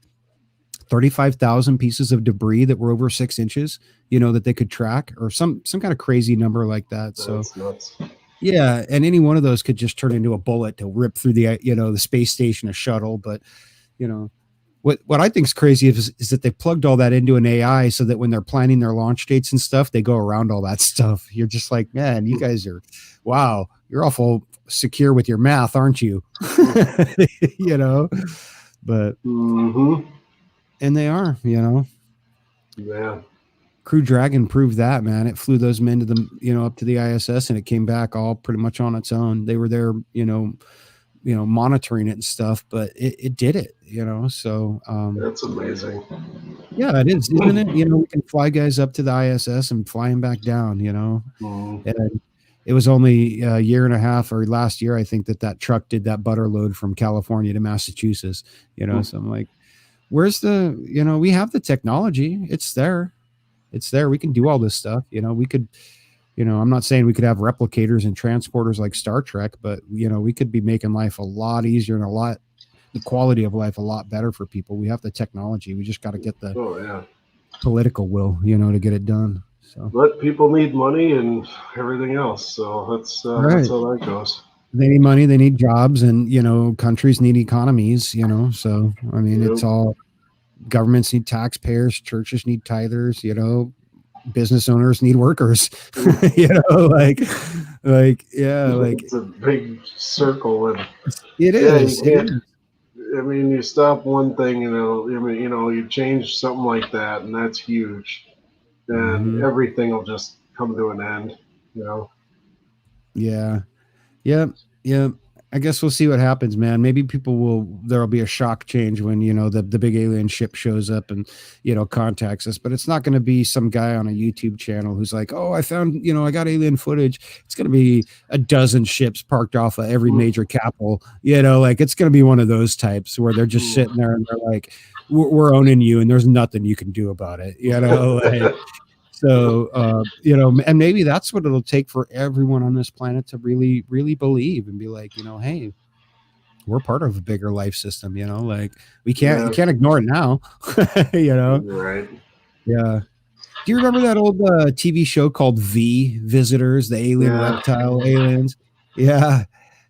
C: 35,000 pieces of debris that were over 6 inches, you know, that they could track, or some kind of crazy number like that.
A: That's nuts.
C: Yeah, and any one of those could just turn into a bullet to rip through the, you know, the space station, a shuttle. But, you know, what I think is crazy is that they plugged all that into an AI so that when they're planning their launch dates and stuff, they go around all that stuff. You're just like, man, you guys are, wow, you're awful secure with your math, aren't you? You know, but, and they are, you know.
A: Yeah.
C: Crew Dragon proved that, man. It flew those men to the, you know, up to the ISS, and it came back all pretty much on its own. They were there, you know, monitoring it and stuff, but it did it, you know. So
A: that's amazing.
C: Yeah, it is, isn't it? You know, we can fly guys up to the ISS and fly them back down, you know. And it was only a year and a half, or last year, I think, that truck did that butter load from California to Massachusetts, you know. So I'm like, where's the, you know, we have the technology. It's there. It's there. We can do all this stuff. You know, we could, you know, I'm not saying we could have replicators and transporters like Star Trek, but, you know, we could be making life a lot easier and the quality of life a lot better for people. We have the technology. We just got to get the political will, you know, to get it done. So,
A: but people need money and everything else. So that's how that goes.
C: They need money. They need jobs, and, you know, countries need economies, you know, so, I mean, it's all, governments need taxpayers, churches need tithers, you know, business owners need workers, you know, like, yeah, like
A: it's a big circle, and
C: it is.
A: I mean, you stop one thing, and you know, you change something like that, and that's huge, and everything will just come to an end, you know.
C: Yeah. I guess we'll see what happens, man. Maybe there'll be a shock change when, you know, the big alien ship shows up and, you know, contacts us, but it's not going to be some guy on a YouTube channel who's like, oh, I found, you know, I got alien footage. It's going to be a dozen ships parked off of every major capital, you know, like it's going to be one of those types where they're just sitting there and they're like, we're owning you and there's nothing you can do about it, you know, like, so, you know, and maybe that's what it'll take for everyone on this planet to really, really believe and be like, you know, hey, we're part of a bigger life system, you know, like you can't ignore it now, you know?
A: Right.
C: Yeah. Do you remember that old TV show called Visitors, the alien reptile aliens? Yeah.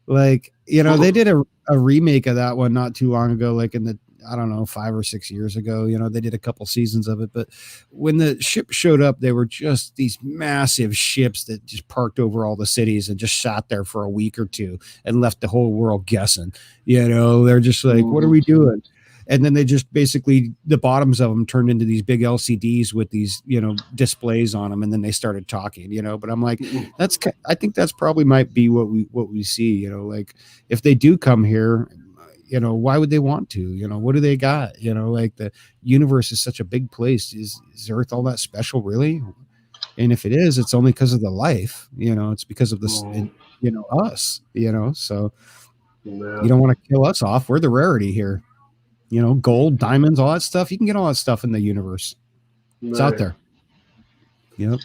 C: Like, you know, they did a remake of that one not too long ago, like in the, I don't know, 5 or 6 years ago. You know, they did a couple seasons of it, but when the ship showed up, they were just these massive ships that just parked over all the cities and just sat there for a week or two and left the whole world guessing. You know, they're just like, what are we doing? And then they just basically, the bottoms of them turned into these big LCDs with these, you know, displays on them. And then they started talking, you know, but I'm like, I think that's probably might be what we see, you know, like if they do come here, you know, why would they want to? You know, what do they got? You know, like the universe is such a big place. Is Earth all that special, really? And if it is, it's only because of the life. You know, it's because of this, you know, us. You know, so you don't want to kill us off. We're the rarity here. You know, gold, diamonds, all that stuff. You can get all that stuff in the universe. It's out there. Yep.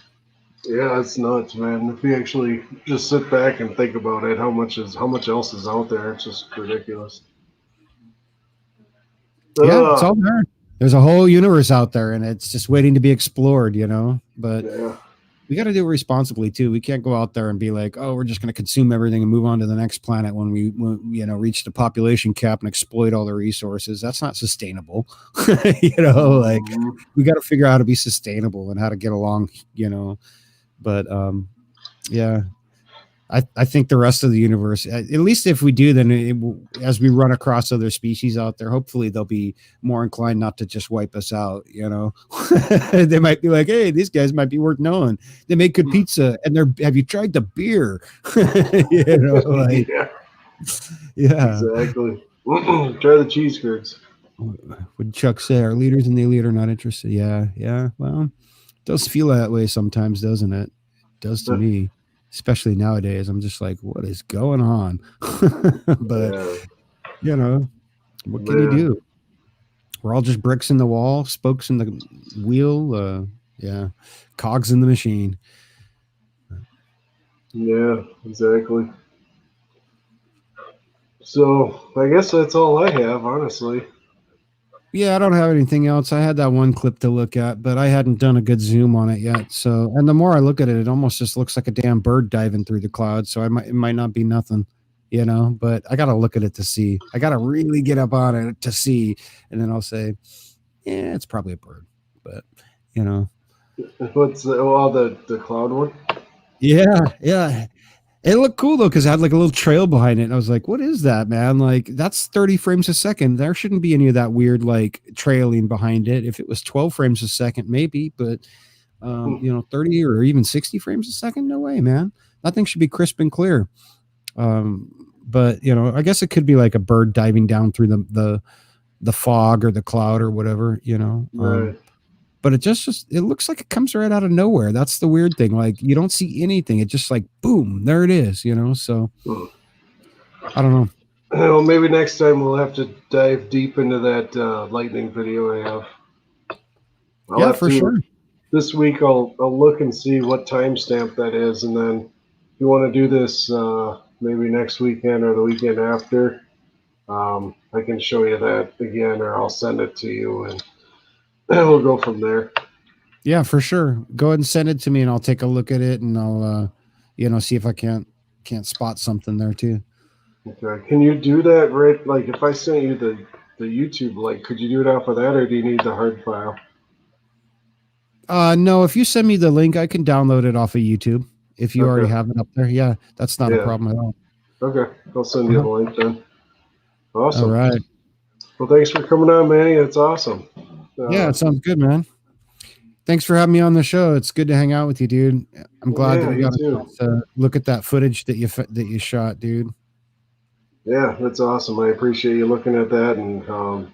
A: Yeah, it's nuts, man. If you actually just sit back and think about it, how much else is out there? It's just ridiculous.
C: Yeah, it's all there. There's a whole universe out there, and it's just waiting to be explored, you know. But we got to do it responsibly too. We can't go out there and be like, "Oh, we're just going to consume everything and move on to the next planet when we you know, reach the population cap and exploit all the resources." That's not sustainable, you know. Like we got to figure out how to be sustainable and how to get along, you know. But yeah. I think the rest of the universe, at least if we do, then as we run across other species out there, hopefully they'll be more inclined not to just wipe us out. You know, they might be like, "Hey, these guys might be worth knowing. They make good pizza, and have you tried the beer?" You know, like, yeah,
A: exactly. Try the cheese curds.
C: Would Chuck say our leaders in the elite are not interested? Yeah. Well, it does feel that way sometimes, doesn't it? It does to me. especially nowadays. I'm just like, what is going on? But
A: Yeah,
C: you know, what can you
A: man.
C: do? We're all just bricks in the wall, spokes in the wheel. Yeah, cogs in the machine.
A: Yeah, exactly. So I guess that's all I have, honestly.
C: Yeah, I don't have anything else. I had that one clip to look at, but I hadn't done a good zoom on it yet. So, and the more I look at it, it almost just looks like a damn bird diving through the clouds. So it might not be nothing, but I got to look at it to see. I got to really get up on it to see. And then I'll say, yeah, it's probably a bird, but you know,
A: What's the cloud one?
C: yeah. It looked cool though, because it had like a little trail behind it. And I was like, what is that, man? Like, that's 30 frames a second. There shouldn't be any of that weird like trailing behind it. If it was 12 frames a second, maybe, but 30 or even 60 frames a second, no way, man. That thing should be crisp and clear. But I guess it could be like a bird diving down through the fog or the cloud or whatever,
A: Right.
C: but it looks like it comes right out of nowhere. That's the weird thing. Like, you don't see anything. It just like, boom, there it is, so I don't know.
A: Well, maybe next time we'll have to dive deep into that lightning video I have. I'll
C: Yeah,
A: have
C: for
A: to
C: sure.
A: this week. I'll look and see what timestamp that is, and then if you want to do this maybe next weekend or the weekend after, I can show you that again, or I'll send it to you, and we'll go from there.
C: Yeah, for sure. Go ahead and send it to me and I'll take a look at it and I'll see if I can't spot something there too.
A: Okay. Can you do that right? Like if I sent you the YouTube link, could you do it off of that, or do you need the hard file?
C: No, if you send me the link, I can download it off of YouTube. If you already
A: Okay.
C: have it up there. Yeah, that's not a
A: Yeah.
C: problem at all.
A: Okay. I'll send you the link then.
C: All
A: Awesome.
C: right.
A: Well, thanks for coming on, Manny. That's awesome.
C: Yeah, it sounds good, man. Thanks for having me on the show. It's good to hang out with you, dude. I'm glad that
A: Yeah,
C: we
A: you
C: got a
A: too.
C: chance to look at that footage that you shot, dude.
A: Yeah, that's awesome. I appreciate you looking at that, and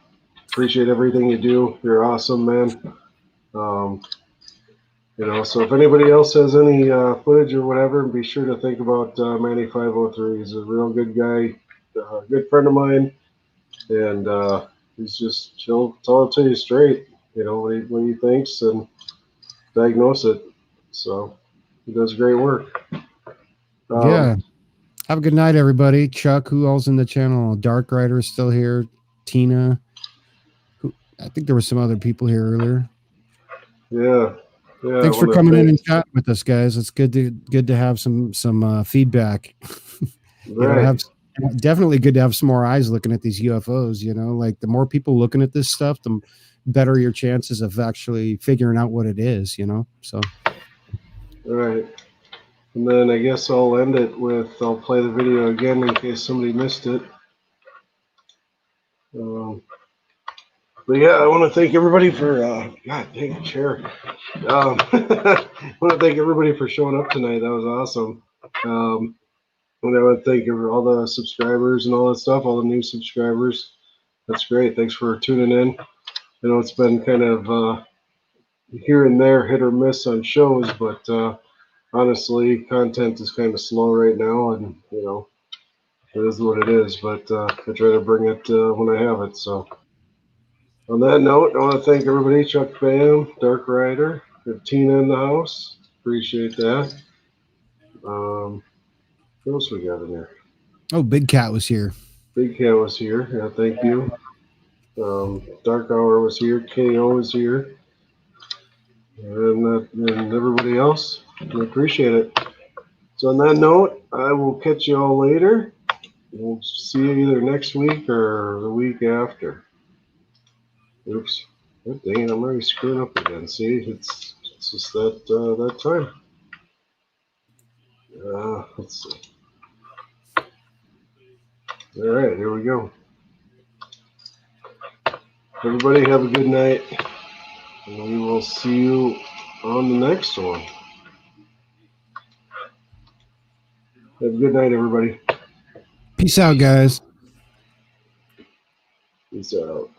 A: appreciate everything you do. You're awesome, man. Um, so if anybody else has any footage or whatever, be sure to think about Manny 503. He's a real good guy, good friend of mine, and he'll tell it to you straight. What he thinks and diagnose it. So he does great work.
C: Yeah. Have a good night, everybody. Chuck, who all's in the channel? Dark Rider is still here. Tina. I think there were some other people here earlier.
A: Yeah.
C: Thanks for coming in and chatting with us, guys. It's good to have some feedback.
A: Right.
C: Definitely good to have some more eyes looking at these UFOs. Like the more people looking at this stuff, the better your chances of actually figuring out what it is. So.
A: All right. And then I guess I'll end it with I'll play the video again in case somebody missed it. But yeah, I want to thank everybody for God dang chair. I want to thank everybody for showing up tonight. That was awesome. And I want to thank all the subscribers and all that stuff, all the new subscribers. That's great. Thanks for tuning in. I know it's been kind of here and there, hit or miss on shows, but honestly, content is kind of slow right now, and it is what it is. But I try to bring it when I have it. So on that note, I want to thank everybody: Chuck Bam, Dark Rider, we have Tina in the house. Appreciate that. What else we got in there?
C: Oh, Big Cat was here.
A: Big Cat was here. Yeah, thank you. Dark Hour was here. KO was here. And everybody else. I appreciate it. So on that note, I will catch you all later. We'll see you either next week or the week after. Oops. Oh, dang it, I'm already screwing up again. See, it's just that time. Let's see. All right, here we go. Everybody have a good night, and we will see you on the next one. Have a good night, everybody.
C: Peace out, guys.
A: Peace out.